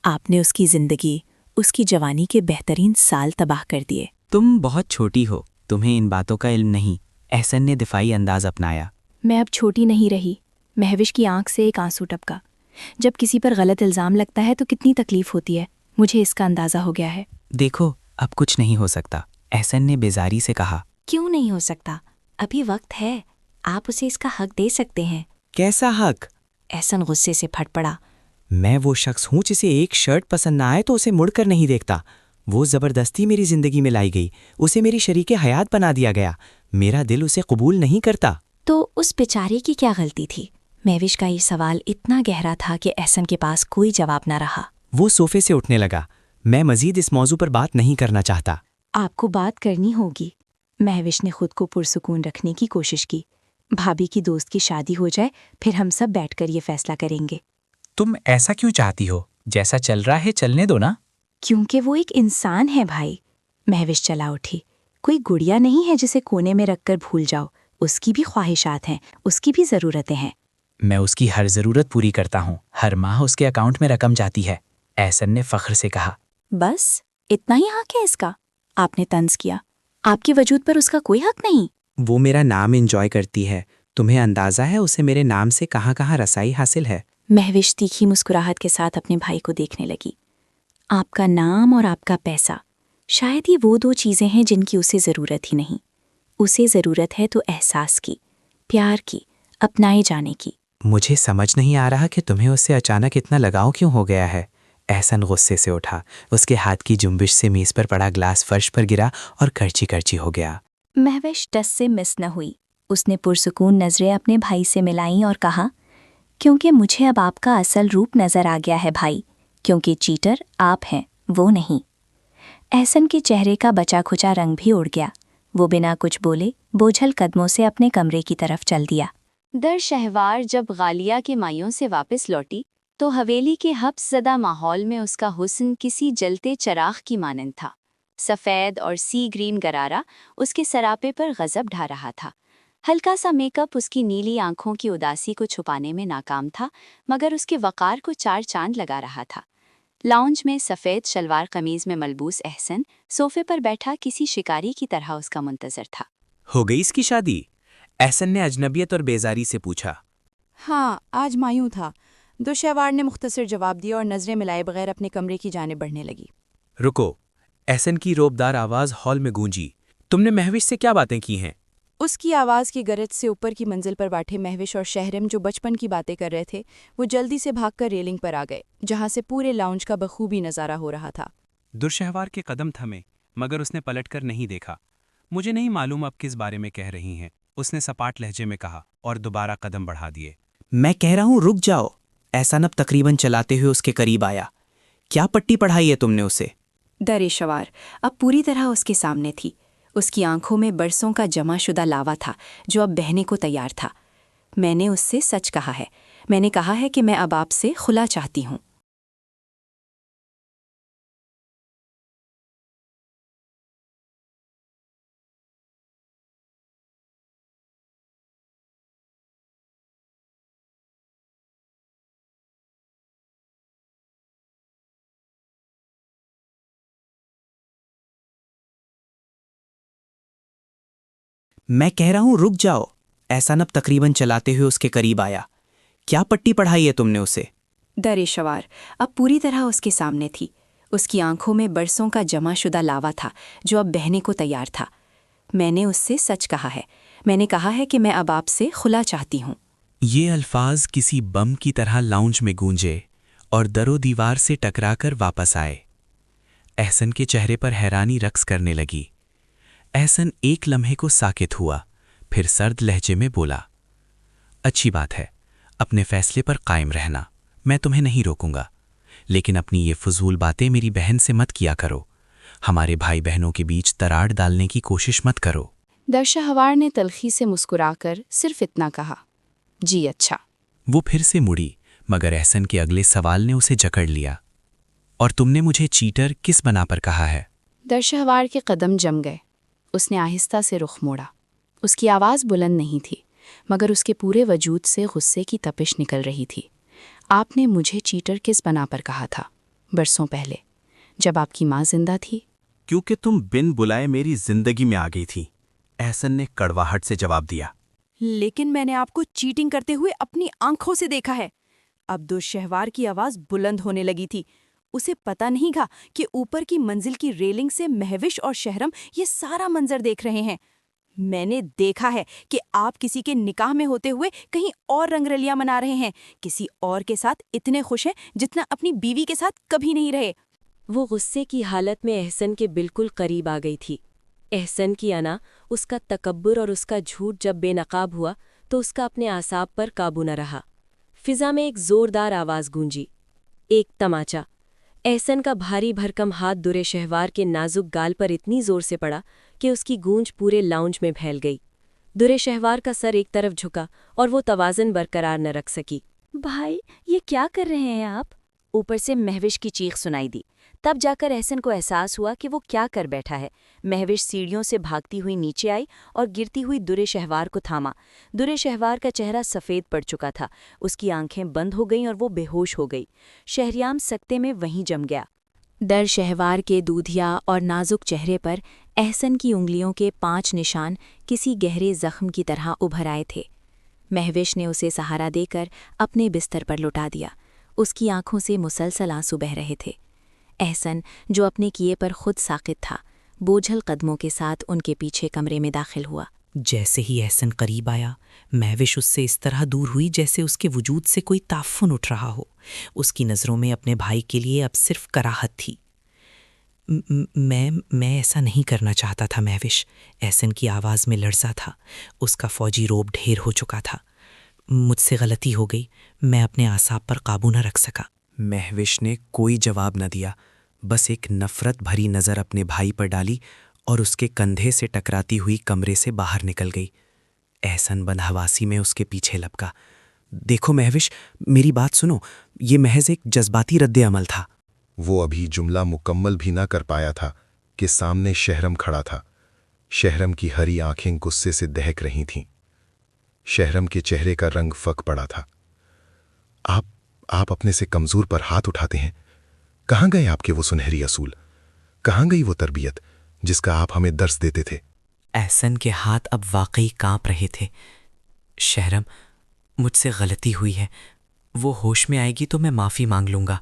Speaker 7: آپ نے اس کی زندگی، اس کی جوانی کے بہترین سال تباہ کر دیے.
Speaker 2: تم بہت چھوٹی ہو، تمہیں ان باتوں کا علم نہیں. احسن نے دفاعی انداز اپنایا.
Speaker 8: میں اب چھوٹی نہیں رہی. مہوش کی آنکھ سے ایک آنسو ٹپکا. جب کسی پر غلط الزام لگتا ہے تو کتنی تکلیف ہوتی ہے، مجھے اس کا اندازہ ہو گیا ہے.
Speaker 2: دیکھو، اب کچھ نہیں ہو سکتا، احسن نے بیزاری سے کہا.
Speaker 11: کیوں نہیں ہو سکتا؟ ابھی وقت ہے. آپ اسے اس کا حق دے سکتے ہیں.
Speaker 2: کیسا حق؟
Speaker 11: احسن غصے سے پھٹ پڑا۔
Speaker 6: میں وہ شخص ہوں جسے ایک شرٹ پسند نہ آئے تو اسے مڑ کر نہیں دیکھتا۔ وہ زبردستی میری زندگی میں لائی گئی، اسے میری شریک حیات بنا دیا گیا، میرا دل اسے قبول نہیں کرتا۔
Speaker 11: تو اس بیچارے کی کیا غلطی تھی؟ مہوش کا یہ سوال اتنا گہرا تھا کہ احسن کے پاس کوئی جواب نہ رہا۔
Speaker 6: وہ صوفے سے اٹھنے لگا۔ میں مزید اس موضوع پر بات نہیں کرنا چاہتا۔
Speaker 11: آپ کو بات کرنی ہوگی۔ مہوش نے خود کو پرسکون رکھنے کی کوشش کی۔ بھابھی کی دوست کی شادی ہو جائے پھر ہم سب بیٹھ کر یہ فیصلہ کریں گے۔
Speaker 2: تم ایسا کیوں چاہتی ہو؟ جیسا چل رہا ہے چلنے دو نا۔
Speaker 11: کیونکہ وہ ایک انسان ہے بھائی۔ مہوش چلا اٹھی۔ کوئی گڑیا نہیں ہے جسے کونے میں رکھ کر بھول جاؤ۔ اس کی بھی خواہشات ہیں، اس کی بھی ضرورتیں ہیں۔
Speaker 2: میں اس کی ہر ضرورت پوری کرتا ہوں، ہر ماہ اس کے اکاؤنٹ میں رقم جاتی ہے، احسن نے فخر سے کہا۔
Speaker 11: بس اتنا ہی حق ہے اس کا؟ آپ نے طنز کیا۔ آپ کے وجود پر اس کا کوئی حق نہیں۔
Speaker 6: وہ میرا نام انجوائے کرتی ہے، تمہیں اندازہ ہے اسے میرے نام سے کہاں کہاں رسائی حاصل ہے۔
Speaker 11: مہوش تیکھی مسکراہٹ کے ساتھ اپنے بھائی کو دیکھنے لگی۔ آپ کا نام اور آپ کا پیسہ، شاید یہ وہ دو چیزیں ہیں جن کی اسے ضرورت ہی نہیں۔ اسے ضرورت ہے تو احساس کی، پیار کی، اپنائے جانے کی۔
Speaker 6: مجھے سمجھ نہیں آ رہا کہ تمہیں اس سے اچانک اتنا لگاؤ کیوں ہو گیا ہے۔ احسن غصے سے اٹھا، اس کے ہاتھ کی جنبش سے میز پر پڑا گلاس فرش پر گرا اور کرچی کرچی ہو گیا۔
Speaker 11: مہوش ٹس سے مس نہ ہوئی۔ اس نے پرسکون نظریں اپنے بھائی سے ملائیں اور کہا، کیونکہ مجھے اب آپ کا اصل روپ نظر آ گیا ہے بھائی، کیونکہ چیٹر آپ ہیں، وہ نہیں۔ احسن کے چہرے کا بچا کھچا رنگ بھی اڑ گیا۔ وہ بنا کچھ بولے بوجھل قدموں سے اپنے کمرے کی طرف چل دیا۔
Speaker 1: در شہوار جب غالیہ کے مائیوں سے واپس لوٹی تو حویلی کے حبس زدہ ماحول میں اس کا حسن کسی جلتے چراغ کی مانند تھا۔ سفید اور سی گرین گرارا اس کے سراپے پر غضب ڈھا رہا تھا۔ ہلکا سا میک اپ اس کی نیلی آنکھوں کی اداسی کو چھپانے میں ناکام تھا، مگر اس کے وقار کو چار چاند لگا رہا تھا۔ لاؤنج میں سفید شلوار قمیض میں ملبوس احسن صوفے پر بیٹھا کسی شکاری کی طرح اس کا منتظر تھا۔
Speaker 3: ہو گئی اس کی شادی؟ احسن نے اجنبیت اور بیزاری سے پوچھا۔
Speaker 12: ہاں، آج مایوں تھا، دوشہوار نے مختصر جواب دیا اور نظریں ملائے بغیر اپنے کمرے کی جانب بڑھنے لگی۔
Speaker 3: رکو، احسن کی روبدار آواز ہال میں گونجی۔ تم نے مہوش سے کیا باتیں کی ہیں؟
Speaker 12: اس کی آواز کی گرج سے اوپر کی منزل پر بیٹھے مہوش اور شہرم جو بچپن کی باتیں کر رہے تھے وہ جلدی سے بھاگ کر ریلنگ پر آ گئے، جہاں سے پورے لاؤنج کا بخوبی نظارہ ہو رہا تھا۔
Speaker 3: درشہوار کے قدم تھمے، مگر اس نے پلٹ کر نہیں دیکھا۔ مجھے نہیں معلوم اب کس بارے میں کہہ رہی ہیں، اس نے سپاٹ لہجے میں کہا اور دوبارہ قدم بڑھا دیے۔
Speaker 6: میں کہہ رہا ہوں رک جاؤ۔ احسن اب تقریباً چلاتے ہوئے اس کے قریب آیا۔ کیا پٹی پڑھائی ہے تم نے اسے؟
Speaker 11: در شوار اب پوری طرح اس کے سامنے تھی۔ اس کی آنکھوں میں برسوں کا جمع شدہ لاوا تھا جو اب بہنے کو تیار تھا۔ میں نے اس سے سچ کہا ہے، میں نے کہا ہے کہ میں اب آپ سے خلا چاہتی ہوں۔
Speaker 6: میں کہہ رہا ہوں رک جاؤ۔ احسن اب تقریباً چلاتے ہوئے اس کے قریب آیا۔ کیا پٹی پڑھائی ہے تم نے اسے؟
Speaker 11: در شوار اب پوری طرح اس کے سامنے تھی۔ اس کی آنکھوں میں برسوں کا جمع شدہ لاوا تھا جو اب بہنے کو تیار تھا۔ میں نے اس سے سچ کہا ہے، میں نے کہا ہے کہ میں اب آپ سے خلا چاہتی ہوں۔
Speaker 5: یہ الفاظ کسی بم کی طرح لاؤنج میں گونجے اور در و دیوار سے ٹکرا کر واپس آئے۔ احسن کے چہرے پر حیرانی رقص کرنے لگی۔ احسن ایک لمحے کو ساکت ہوا، پھر سرد لہجے میں بولا، اچھی بات ہے، اپنے فیصلے پر قائم رہنا، میں تمہیں نہیں روکوں گا، لیکن اپنی یہ فضول باتیں میری بہن سے مت کیا کرو، ہمارے بھائی بہنوں کے بیچ تراڑ ڈالنے کی کوشش مت کرو۔
Speaker 8: درشہوار نے تلخی سے مسکرا کر صرف اتنا کہا، جی اچھا۔
Speaker 5: وہ پھر سے مڑی، مگر احسن کے اگلے سوال نے اسے جکڑ لیا۔ اور تم نے مجھے چیٹر کس بنا پر کہا ہے؟
Speaker 8: درشہوار کے قدم جم گئے۔ اس نے آہستہ سے رخ موڑا۔ اس کی آواز بلند نہیں تھی، مگر اس کے پورے وجود سے غصے کی تپش نکل رہی تھی۔ آپ نے مجھے چیٹر کس بنا پر کہا تھا؟ برسوں پہلے، جب آپ کی ماں زندہ تھی؟
Speaker 13: کیونکہ تم بن بلائے میری زندگی میں آ گئی تھی، احسن نے کڑواہٹ سے جواب دیا۔
Speaker 12: لیکن میں نے آپ کو چیٹنگ کرتے ہوئے اپنی آنکھوں سے دیکھا ہے۔ عبدالشہوار کی آواز بلند ہونے لگی تھی۔ اسے پتہ نہیں تھا کہ اوپر کی منزل کی ریلنگ سے مہوش اور شہرم یہ سارا منظر دیکھ رہے ہیں۔
Speaker 9: میں نے دیکھا ہے کہ آپ کسی کے نکاح میں ہوتے ہوئے کہیں اور رنگ رلیاں منا رہے ہیں، کسی اور کے ساتھ اتنے خوش ہیں جتنا اپنی بیوی کے ساتھ کبھی نہیں رہے۔
Speaker 1: وہ غصے کی حالت میں احسن کے بالکل قریب آ گئی تھی۔ احسن کی انا، اس کا تکبر اور اس کا جھوٹ جب بے نقاب ہوا تو اس کا اپنے اعصاب پر قابو نہ رہا۔ فضا میں ایک زوردار آواز گونجی، ایک تماچا۔ احسن کا بھاری بھرکم ہاتھ در شہوار کے نازک گال پر اتنی زور سے پڑا کہ اس کی گونج پورے لاؤنج میں پھیل گئی۔ در شہوار کا سر ایک طرف جھکا اور وہ توازن برقرار نہ رکھ سکی۔
Speaker 9: بھائی، یہ کیا کر رہے ہیں آپ؟ اوپر سے مہوش کی چیخ سنائی دی۔ تب جا کر احسن کو احساس ہوا کہ وہ کیا کر بیٹھا ہے۔ مہوش سیڑھیوں سے بھاگتی ہوئی نیچے آئی اور گرتی ہوئی در شہوار کو تھاما۔ در شہوار کا چہرہ سفید پڑ چکا تھا، اس کی آنکھیں بند ہو گئیں اور وہ بے ہوش ہو گئی۔ شہریام سکتے میں وہیں جم گیا۔
Speaker 8: در شہوار کے دودھیا اور نازک چہرے پر احسن کی انگلیوں کے 5 نشان کسی گہرے زخم کی طرح ابھر آئے تھے۔ مہوش نے اسے سہارا دے کر اپنے بستر پر لٹا دیا۔ اس کی آنکھوں سے مسلسل آنسو بہہ رہے تھے۔ احسن، جو اپنے کیے پر خود ساقط تھا، بوجھل قدموں کے ساتھ ان کے پیچھے کمرے میں داخل ہوا۔
Speaker 6: جیسے ہی احسن قریب آیا، مہوش اس سے اس طرح دور ہوئی جیسے اس کے وجود سے کوئی تعفن اٹھ رہا ہو۔ اس کی نظروں میں اپنے بھائی کے لیے اب صرف کراہت تھی۔ میں ایسا نہیں کرنا چاہتا تھا مہوش، احسن کی آواز میں لرزا تھا۔ اس کا فوجی روب ڈھیر ہو چکا تھا۔ مجھ سے غلطی ہو گئی، میں اپنے اعصاب پر قابو نہ رکھ سکا۔
Speaker 3: مہوش نے کوئی جواب نہ دیا، بس ایک نفرت بھری نظر اپنے بھائی پر ڈالی اور اس کے کندھے سے ٹکراتی ہوئی کمرے سے باہر نکل گئی۔ احسن بدحواسی میں اس کے پیچھے لپکا۔ دیکھو مہوش، میری بات سنو، یہ محض ایک جذباتی رد عمل تھا۔
Speaker 13: وہ ابھی جملہ مکمل بھی نہ کر پایا تھا کہ سامنے شہرم کھڑا تھا۔ شہرم کی ہری آنکھیں غصے سے دہک رہی تھیں۔ شہرم کے چہرے کا رنگ فک پڑا تھا۔ آپ اپنے سے کمزور پر ہاتھ اٹھاتے ہیں؟ کہاں گئے آپ کے وہ سنہری اصول؟ کہاں گئی وہ تربیت جس کا آپ ہمیں درس دیتے تھے؟
Speaker 6: احسن کے ہاتھ اب واقعی کانپ رہے تھے۔ شہرم، مجھ سے غلطی ہوئی ہے، وہ ہوش میں آئے گی تو میں معافی مانگ لوں گا۔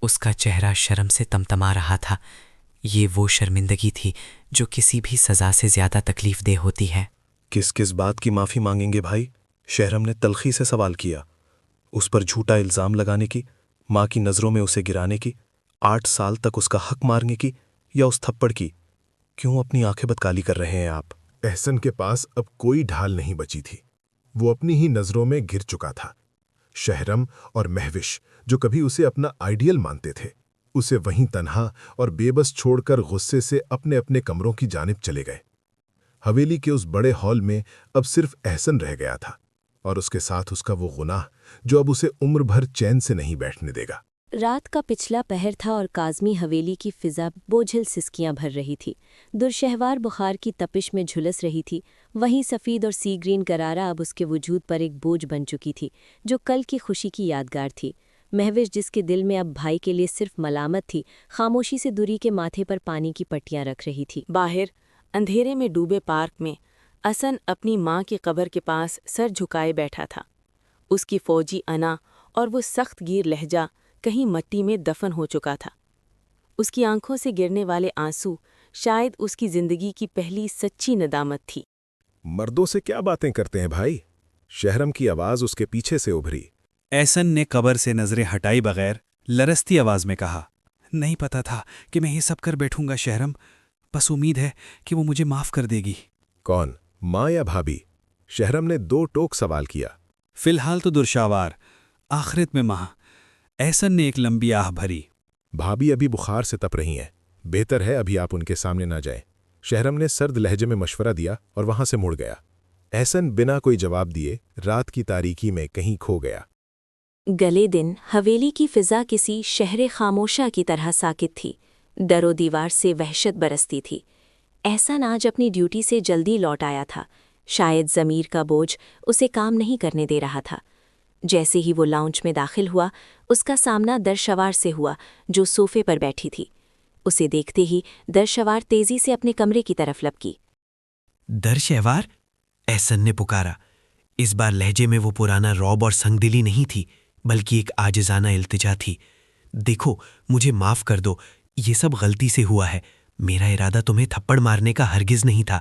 Speaker 6: اس کا چہرہ شرم سے تمتما رہا تھا۔ یہ وہ شرمندگی تھی جو کسی بھی سزا سے زیادہ تکلیف دہ ہوتی ہے۔
Speaker 13: کس بات کی معافی مانگیں گے بھائی؟ شہرم نے تلخی سے سوال کیا۔ اس پر جھوٹا الزام لگانے کی، ماں کی نظروں میں اسے گرانے کی، 8 سال تک اس کا حق مارنے کی، یا اس تھپڑ کی؟ کیوں اپنی آنکھیں بدکالی کر رہے ہیں آپ؟
Speaker 14: احسن کے پاس اب کوئی ڈھال نہیں بچی تھی۔ وہ اپنی ہی نظروں میں گر چکا تھا۔ شہرم اور مہوش، جو کبھی اسے اپنا آئیڈیل مانتے تھے، اسے وہیں تنہا اور بے بس چھوڑ کر غصے سے اپنے اپنے کمروں کی جانب چلے گئے۔ حویلی کے اس بڑے ہال میں اب صرف احسن رہ گیا تھا، اور اس کے ساتھ اس کا وہ گناہ جو اب اسے عمر بھر چین سے نہیں بیٹھنے دے گا۔
Speaker 1: رات کا پچھلا پہر تھا اور کاظمی حویلی کی فضا بوجھل سسکیاں بھر رہی تھی۔ درشہوار بخار کی تپش میں جھلس رہی تھی، وہیں سفید اور سی گرین کرارا اب اس کے وجود پر ایک بوجھ بن چکی تھی جو کل کی خوشی کی یادگار تھی۔ مہوش، جس کے دل میں اب بھائی کے لیے صرف ملامت تھی، خاموشی سے دوری کے ماتھے پر پانی کی پٹیاں رکھ رہی تھی۔
Speaker 11: باہر اندھیرے میں ڈوبے پارک میں احسن اپنی ماں کی قبر کے پاس سر جھکائے بیٹھا تھا۔ اس کی فوجی انا اور وہ سخت گیر لہجہ کہیں مٹی میں دفن ہو چکا تھا۔ اس کی آنکھوں سے گرنے والے آنسو شاید اس کی زندگی کی پہلی سچی ندامت تھی۔
Speaker 14: مردوں سے کیا باتیں کرتے ہیں بھائی؟ شہرم کی آواز اس کے پیچھے سے ابھری۔
Speaker 4: احسن نے قبر سے نظریں ہٹائی بغیر لرزتی آواز میں کہا، نہیں پتا تھا کہ میں یہ سب کر بیٹھوں گا شہرم، بس امید ہے کہ وہ مجھے معاف کر دے گی۔
Speaker 14: کون، ماں یا بھابھی؟ شہرم نے 2 ٹوک سوال کیا۔
Speaker 4: فی الحال تو درشاوار، آخرت میں ماں۔ احسن نے ایک لمبی آہ بھری۔
Speaker 14: بھابھی ابھی بخار سے تپ رہی ہیں، بہتر ہے ابھی آپ ان کے سامنے نہ جائیں۔ شہرم نے سرد لہجے میں مشورہ دیا اور وہاں سے مڑ گیا۔ احسن بنا کوئی جواب دیے رات کی تاریکی میں کہیں کھو گیا۔
Speaker 1: گلے دن حویلی کی فضا کسی شہر خاموشہ کی طرح ساکت تھی۔ در و دیوار سے وحشت برستی تھی۔ احسن آج اپنی ڈیوٹی سے جلدی لوٹ آیا تھا۔ شاید ضمیر کا بوجھ اسے کام نہیں کرنے دے رہا تھا۔ جیسے ہی وہ لاؤنج میں داخل ہوا، اس کا سامنا درشوار سے ہوا جو صوفے پر بیٹھی تھی۔ اسے دیکھتے ہی درشوار تیزی سے اپنے کمرے کی طرف لپکی۔
Speaker 2: درشہوار؟ احسن نے پکارا۔ اس بار لہجے میں وہ پرانا رعب اور سنگ دلی نہیں تھی، بلکہ ایک عاجزانہ التجا تھی۔ دیکھو، مجھے معاف کر دو، یہ سب غلطی سے ہوا ہے۔ میرا ارادہ تمہیں تھپڑ مارنے کا ہرگز نہیں تھا۔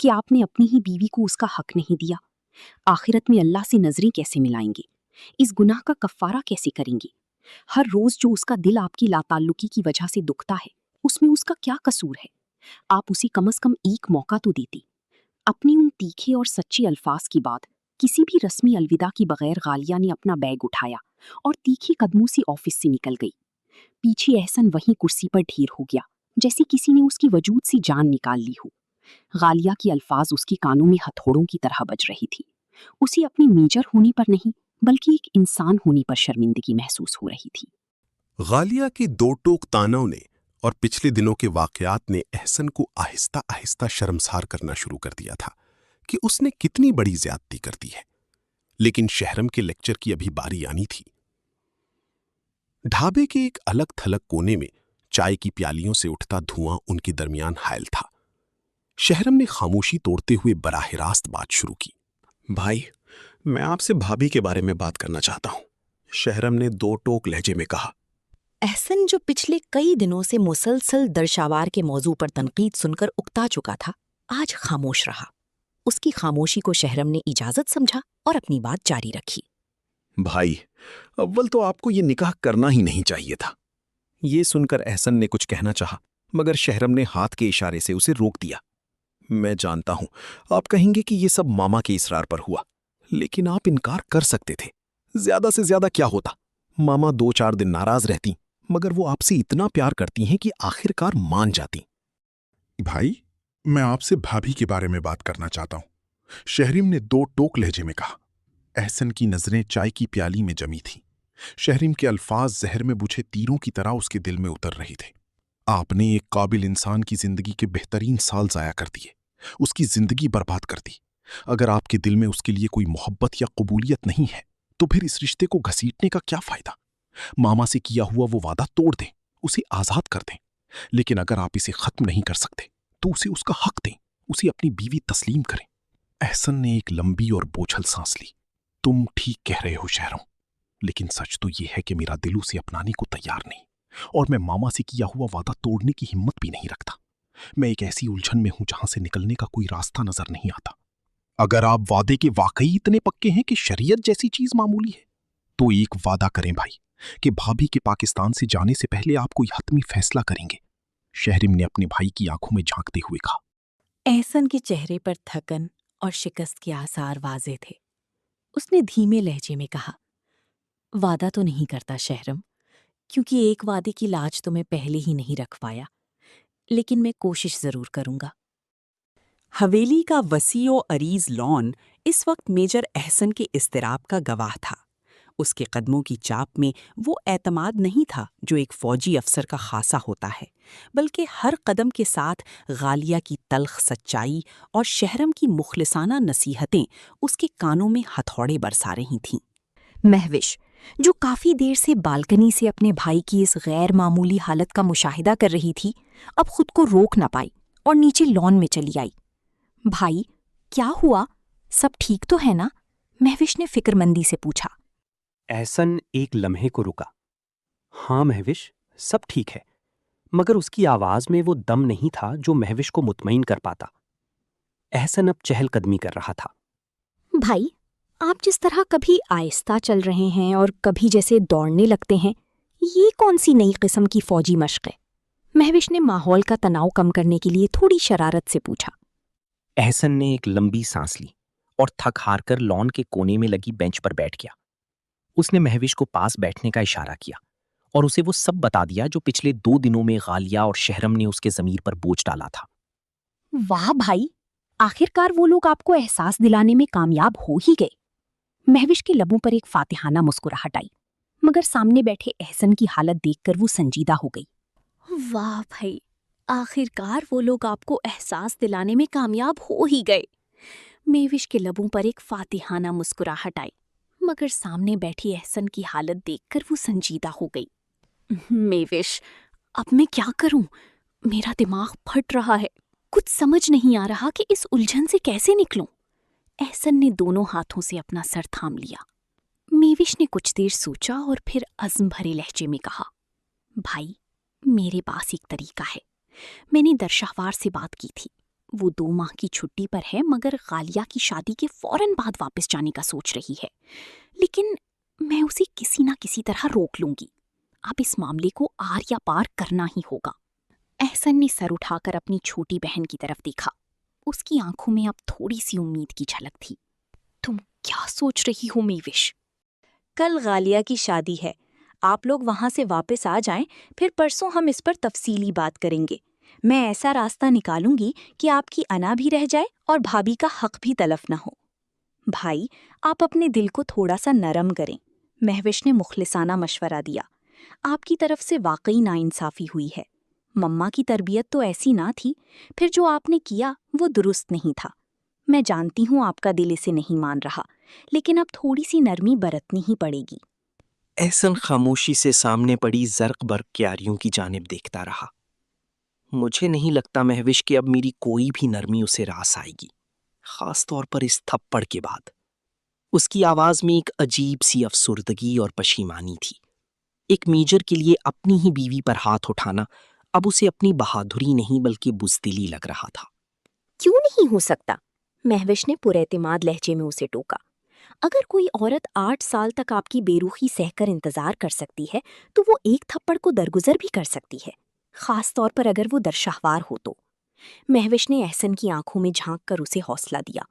Speaker 15: کہ آپ نے اپنی ہی بیوی کو اس کا حق نہیں دیا؟ آخرت میں اللہ سے نظریں کیسے ملائیں گے؟ اس گناہ کا کفارہ کیسے کریں گے؟ ہر روز جو اس کا دل آپ کی لاتعلقی کی وجہ سے دکھتا ہے، اس میں اس کا کیا قصور ہے؟ آپ اسے کم از کم ایک موقع تو دیتی۔ اپنی ان تیکھے اور سچے الفاظ کی بات کسی بھی رسمی الوداع کی بغیر غالیہ نے اپنا بیگ اٹھایا اور تیکھے قدموں سے آفس سے نکل گئی۔ پیچھے احسن وہیں کرسی پر ڈھیر ہو گیا، جیسے کسی نے اس کی وجود سے جان نکال لی ہو۔ غالیہ کے الفاظ اس کے کانوں میں ہتھوڑوں کی طرح بج رہی تھی۔ اسے اپنی میجر ہونے پر نہیں بلکہ ایک انسان ہونے پر شرمندگی محسوس ہو رہی تھی۔
Speaker 13: غالیہ کی دو ٹوک تانوں نے اور پچھلے دنوں کے واقعات نے احسن کو آہستہ آہستہ شرمسار کرنا شروع کر دیا تھا کہ اس نے کتنی بڑی زیادتی کر دی ہے، لیکن شہرم کے لیکچر کی ابھی باری آنی تھی۔ ڈھابے کے ایک الگ تھلگ کونے میں چائے کی پیالیوں سے اٹھتا دھواں ان کے درمیان حائل تھا۔ شہرم نے خاموشی توڑتے ہوئے براہ راست بات شروع کی۔
Speaker 16: بھائی، میں آپ سے بھابھی کے بارے میں بات کرنا چاہتا ہوں، شہرم نے دو ٹوک لہجے میں کہا۔
Speaker 17: احسن جو پچھلے کئی دنوں سے مسلسل درشاوار کے موضوع پر تنقید سن کر اکتا چکا تھا، آج خاموش رہا۔ اس کی خاموشی کو شہرم نے اجازت سمجھا اور اپنی بات جاری رکھی۔
Speaker 16: بھائی، اول تو آپ کو یہ نکاح کرنا ہی نہیں چاہیے تھا۔ یہ سن کر احسن نے کچھ کہنا چاہا، مگر شہرم نے ہاتھ کے اشارے سے اسے روک دیا۔ میں جانتا ہوں آپ کہیں گے کہ یہ سب ماما کے اصرار پر ہوا، لیکن آپ انکار کر سکتے تھے۔ زیادہ سے زیادہ کیا ہوتا؟ ماما 2-4 دن ناراض رہتی، مگر وہ آپ سے اتنا پیار کرتی ہیں کہ آخر کار مان جاتی۔
Speaker 14: بھائی، میں آپ سے بھابھی کے بارے میں بات کرنا چاہتا ہوں، شہرم نے دو ٹوک لہجے میں کہا۔ احسن کی نظریں چائے کی پیالی میں جمی تھیں۔ شہرم کے الفاظ زہر میں بجھے تیروں کی طرح اس کے دل میں اتر رہے تھے۔ آپ نے ایک قابل انسان کی زندگی کے بہترین سال ضائع کر دیے، اس کی زندگی برباد کر دی۔ اگر آپ کے دل میں اس کے لیے کوئی محبت یا قبولیت نہیں ہے تو پھر اس رشتے کو گھسیٹنے کا کیا فائدہ؟ ماما سے کیا ہوا وہ وعدہ توڑ دیں، اسے آزاد کر دیں۔ لیکن اگر آپ اسے ختم نہیں کر سکتے تو اسے اس کا حق دیں، اسے اپنی بیوی تسلیم کریں۔ احسن نے ایک لمبی اور بوجھل سانس لی۔ تم ٹھیک کہہ رہے ہو شہرم، لیکن سچ تو یہ ہے کہ میرا دل اسے اپنانے کو تیار نہیں، اور میں ماما سے کیا ہوا وعدہ توڑنے کی ہمت بھی نہیں رکھتا۔ میں ایک ایسی الجھن میں ہوں جہاں سے نکلنے کا کوئی راستہ نظر نہیں آتا۔ اگر آپ وعدے کے واقعی اتنے پکے ہیں کہ شریعت جیسی چیز معمولی ہے تو ایک وعدہ کریں بھائی کہ بھابھی کے پاکستان سے جانے سے پہلے آپ کوئی حتمی فیصلہ کریں گے۔ شہرم نے اپنے بھائی کی آنکھوں میں جھانکتے ہوئے کہا۔
Speaker 17: احسن کے چہرے پر تھکن اور شکست کے آثار واضح تھے۔ اس نے دھیمے لہجے میں کہا، وعدہ تو نہیں کرتا شہرم، کیونکہ ایک وعدے کی لاج تو میں پہلے ہی نہیں رکھ پایا، لیکن میں کوشش ضرور کروں گا۔
Speaker 18: حویلی کا وسیع و عریض لان اس وقت میجر احسن کے اضطراب کا گواہ تھا۔ اس کے قدموں کی چاپ میں وہ اعتماد نہیں تھا جو ایک فوجی افسر کا خاصہ ہوتا ہے، بلکہ ہر قدم کے ساتھ غالیہ کی تلخ سچائی اور شہرم کی مخلصانہ نصیحتیں اس کے کانوں میں ہتھوڑے برسا رہی تھیں۔
Speaker 9: مہوش، جو کافی دیر سے بالکنی سے اپنے بھائی کی اس غیر معمولی حالت کا مشاہدہ کر رہی تھی، اب خود کو روک نہ پائی اور نیچے لان میں چلی آئی۔ بھائی، کیا ہوا؟ سب ٹھیک تو ہے نا؟ مہوش نے فکر مندی سے پوچھا۔
Speaker 19: احسن ایک لمحے کو رکا۔ ہاں مہوش، سب ٹھیک ہے، مگر اس کی آواز میں وہ دم نہیں تھا جو مہوش کو مطمئن کر پاتا۔ احسن اب چہل قدمی کر رہا تھا۔
Speaker 8: بھائی، آپ جس طرح کبھی آہستہ چل رہے ہیں اور کبھی جیسے دوڑنے لگتے ہیں، یہ کون سی نئی قسم کی فوجی مشق ہے؟ مہوش نے ماحول کا تناؤ کم کرنے کے لیے تھوڑی شرارت سے پوچھا۔
Speaker 19: احسن نے ایک لمبی سانس لی اور تھک ہار کر لان کے کونے میں لگی بینچ پر بیٹھ گیا۔ اس نے مہوش کو پاس بیٹھنے کا اشارہ کیا اور اسے وہ سب بتا دیا جو پچھلے 2 دنوں میں غالیہ اور شہرم نے اس کے ضمیر پر بوجھ ڈالا تھا۔
Speaker 8: واہ بھائی، آخر کار وہ لوگ آپ کو احساس دلانے میں کامیاب ہو ہی گئے۔ مہوش کے لبوں پر ایک فاتحانہ مسکراہٹ آئی، مگر سامنے بیٹھے احسن کی حالت دیکھ کر وہ سنجیدہ ہو گئی۔ واہ بھائی، آخر کار وہ لوگ آپ کو احساس دلانے میں کامیاب ہو ہی گئے۔ مہوش کے لبوں پر ایک فاتحانہ مسکراہٹ آئی، مگر سامنے بیٹھی احسن کی حالت دیکھ کر وہ سنجیدہ ہو گئی۔ مہوش، اب میں کیا کروں؟ میرا دماغ پھٹ رہا ہے، کچھ سمجھ نہیں آ رہا کہ اس الجھن سے کیسے نکلوں۔ احسن نے دونوں ہاتھوں سے اپنا سر تھام لیا۔ مہوش نے کچھ دیر سوچا اور پھر عزم بھرے لہجے میں کہا، بھائی، میرے پاس ایک طریقہ ہے۔ میں نے درشہوار سے بات کی تھی،
Speaker 17: وہ 2 ماہ کی چھٹی پر ہے مگر غالیہ کی شادی کے فوراً بعد واپس جانے کا سوچ رہی ہے، لیکن میں اسے کسی نہ کسی طرح روک لوں گی۔ اب اس معاملے کو آر یا پار کرنا ہی ہوگا۔ احسن نے سر اٹھا کر اپنی چھوٹی بہن کی طرف دیکھا۔ اس کی آنکھوں میں اب تھوڑی سی امید کی جھلک تھی۔ تم کیا سوچ رہی ہو میوش؟
Speaker 1: کل غالیہ کی شادی ہے، آپ لوگ وہاں سے واپس آ جائیں، پھر پرسوں ہم اس پر تفصیلی بات کریں گے۔ میں ایسا راستہ نکالوں گی کہ آپ کی انا بھی رہ جائے اور بھابھی کا حق بھی تلف نہ ہو۔ بھائی، آپ اپنے دل کو تھوڑا سا نرم کریں، مہوش نے مخلصانہ مشورہ دیا۔ آپ کی طرف سے واقعی ناانصافی ہوئی ہے۔ مما کی تربیت تو ایسی نہ تھی، پھر جو آپ نے کیا وہ درست نہیں تھا۔ میں جانتی ہوں آپ کا دل اسے نہیں مان رہا، لیکن اب تھوڑی سی نرمی برتنی ہی پڑے گی۔
Speaker 19: احسن خاموشی سے سامنے پڑی زرق برق کیاریوں کی جانب دیکھتا رہا۔ مجھے نہیں لگتا مہوش کہ اب میری کوئی بھی نرمی اسے راس آئے گی، خاص طور پر اس تھپڑ کے بعد۔ اس کی آواز میں ایک عجیب سی افسردگی اور پشیمانی تھی۔ ایک میجر کے لیے اپنی ہی بیوی پر ہاتھ اٹھانا اب اسے اپنی بہادری نہیں بلکہ بزدلی لگ رہا تھا۔
Speaker 17: کیوں نہیں ہو سکتا؟ مہوش نے پراعتماد لہجے میں اسے ٹوکا۔ اگر کوئی عورت 8 سال تک آپ کی بے روخی سہ کر انتظار کر سکتی ہے تو وہ ایک تھپڑ کو درگزر بھی کر سکتی ہے، خاص طور پر اگر وہ درشہوار ہو تو۔ مہوش نے احسن کی آنکھوں میں جھانک کر اسے حوصلہ دیا۔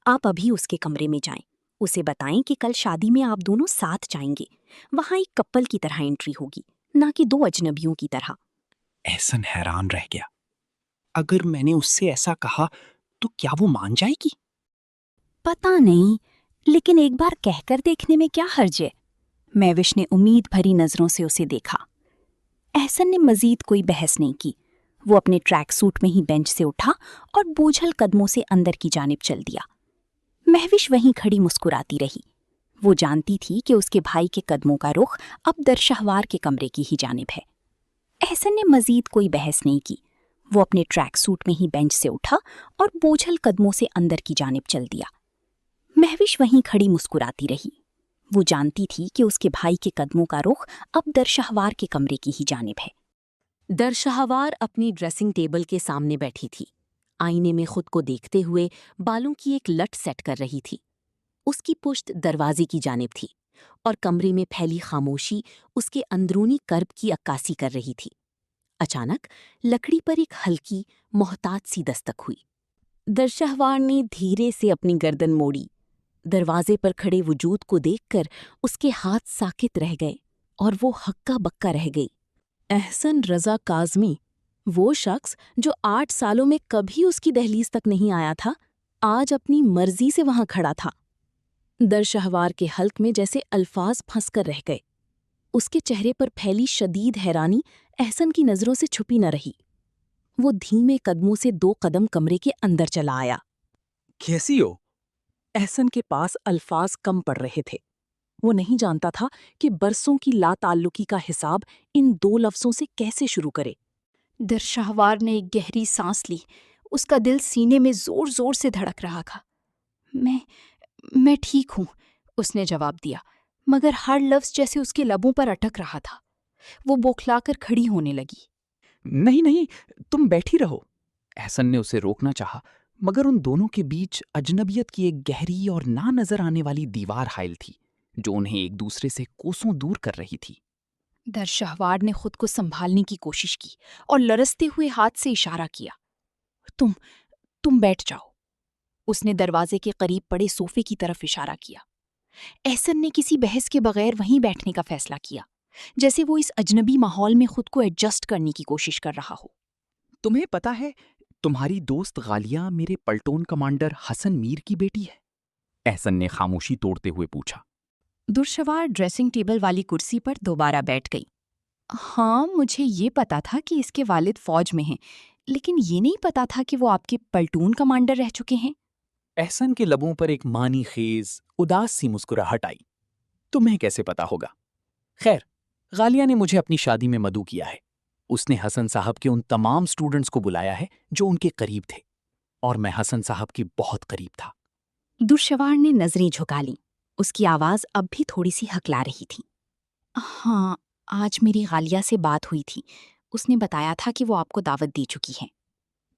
Speaker 17: آپ ابھی اس کے کمرے میں جائیں، اسے بتائیں کہ کل شادی میں آپ دونوں ساتھ جائیں گے، وہاں ایک کپل کی طرح انٹری ہوگی، نہ کہ 2 اجنبیوں کی طرح۔
Speaker 19: احسن حیران رہ گیا۔ اگر میں نے اس سے ایسا کہا تو کیا وہ مان جائے گی؟
Speaker 17: پتہ نہیں، لیکن ایک بار کہہ کر دیکھنے میں کیا حرج ہے؟ مہوش نے امید بھری نظروں سے اسے دیکھا۔ احسن نے مزید کوئی بحث نہیں کی۔ وہ اپنے ٹریک سوٹ میں ہی بینچ سے اٹھا اور بوجھل قدموں سے اندر کی جانب چل دیا۔ مہوش وہیں کھڑی مسکراتی رہی۔ وہ جانتی تھی کہ اس کے بھائی کے قدموں کا رخ اب درشہوار کے کمرے کی ہی جانب ہے۔ احسن نے مزید کوئی بحث نہیں کی۔ وہ اپنے ٹریک سوٹ میں ہی بینچ سے اٹھا اور بوجھل قدموں سے اندر کی جانب چل دیا۔ مہوش وہیں کھڑی مسکراتی رہی۔ وہ جانتی تھی کہ اس کے بھائی کے قدموں کا رخ اب درشہوار کے کمرے کی ہی جانب ہے۔
Speaker 1: درشہوار اپنی ڈریسنگ ٹیبل کے سامنے بیٹھی تھی، آئینے میں خود کو دیکھتے ہوئے بالوں کی ایک لٹ سیٹ کر رہی تھی۔ اس کی پشت دروازے کی جانب تھی اور کمرے میں پھیلی خاموشی اس کے اندرونی کرب کی عکاسی کر رہی تھی۔ اچانک لکڑی پر ایک ہلکی محتاط سی دستک ہوئی۔ درشہوار نے دھیرے سے اپنی گردن موڑی۔ دروازے پر کھڑے وجود کو دیکھ کر اس کے ہاتھ ساکت رہ گئے اور وہ ہکا بکا رہ گئی۔ احسن رضا کاظمی، وہ شخص جو 8 سالوں میں کبھی اس کی دہلیز تک نہیں آیا تھا، آج اپنی مرضی سے وہاں کھڑا تھا۔ درشہوار کے حلق میں جیسے الفاظ پھنس کر رہ گئے۔ اس کے چہرے پر پھیلی شدید حیرانی احسن کی نظروں سے چھپی نہ رہی۔ وہ دھیمے قدموں سے 2 قدم کمرے کے اندر چلا آیا۔
Speaker 20: کیسی ہو؟ احسن کے پاس الفاظ کم پڑ رہے تھے۔ وہ نہیں جانتا تھا کہ برسوں کی لا تعلقی کا حساب ان 2 لفظوں سے کیسے شروع کرے۔
Speaker 8: درشہوار نے ایک گہری سانس لی۔ اس کا دل سینے میں زور زور سے دھڑک رہا تھا۔ میں ٹھیک ہوں، اس نے جواب دیا، مگر ہر لفظ جیسے اس کے لبوں پر اٹک رہا تھا۔ وہ بوکھلا کر کھڑی ہونے لگی۔
Speaker 20: نہیں، تم بیٹھی رہو۔ احسن نے اسے روکنا چاہا، مگر ان دونوں کے بیچ اجنبیت کی ایک گہری اور نہ نظر آنے والی دیوار حائل تھی جو انہیں ایک دوسرے سے کوسوں دور کر رہی تھی۔
Speaker 8: درشہوار نے خود کو سنبھالنے کی کوشش کی اور لرزتے ہوئے ہاتھ سے اشارہ کیا۔ تم بیٹھ جاؤ۔ اس نے دروازے کے قریب پڑے صوفے کی طرف اشارہ کیا۔ احسن نے کسی بحث کے بغیر وہیں بیٹھنے کا فیصلہ کیا، جیسے وہ اس اجنبی ماحول میں خود کو ایڈجسٹ کرنے کی کوشش کر رہا ہو۔
Speaker 20: تمہیں پتا ہے تمہاری دوست غالیہ میرے پلٹون کمانڈر حسن میر کی بیٹی ہے؟ احسن نے خاموشی توڑتے ہوئے پوچھا۔
Speaker 10: درشہوار ڈریسنگ ٹیبل والی کرسی پر دوبارہ بیٹھ گئی۔ ہاں، مجھے یہ پتا تھا کہ اس کے والد فوج میں ہیں، لیکن یہ نہیں پتا تھا کہ وہ آپ کے پلٹون کمانڈر رہ چکے ہیں۔
Speaker 19: احسن کے لبوں پر ایک معنی خیز اداس سی مسکراہٹ آئی۔ تمہیں کیسے پتا ہوگا؟ خیر، غالیہ نے مجھے اپنی شادی میں مدعو کیا ہے۔ اس نے حسن صاحب کے ان تمام سٹوڈنٹس کو بلایا ہے جو ان کے قریب تھے، اور میں حسن صاحب کے بہت قریب تھا۔
Speaker 17: درشہوار نے نظریں جھکا لیں۔ اس کی آواز اب بھی تھوڑی سی ہکلا رہی تھی۔
Speaker 8: ہاں، آج میری غالیہ سے بات ہوئی تھی۔ اس نے بتایا تھا کہ وہ آپ کو دعوت دے چکی ہیں۔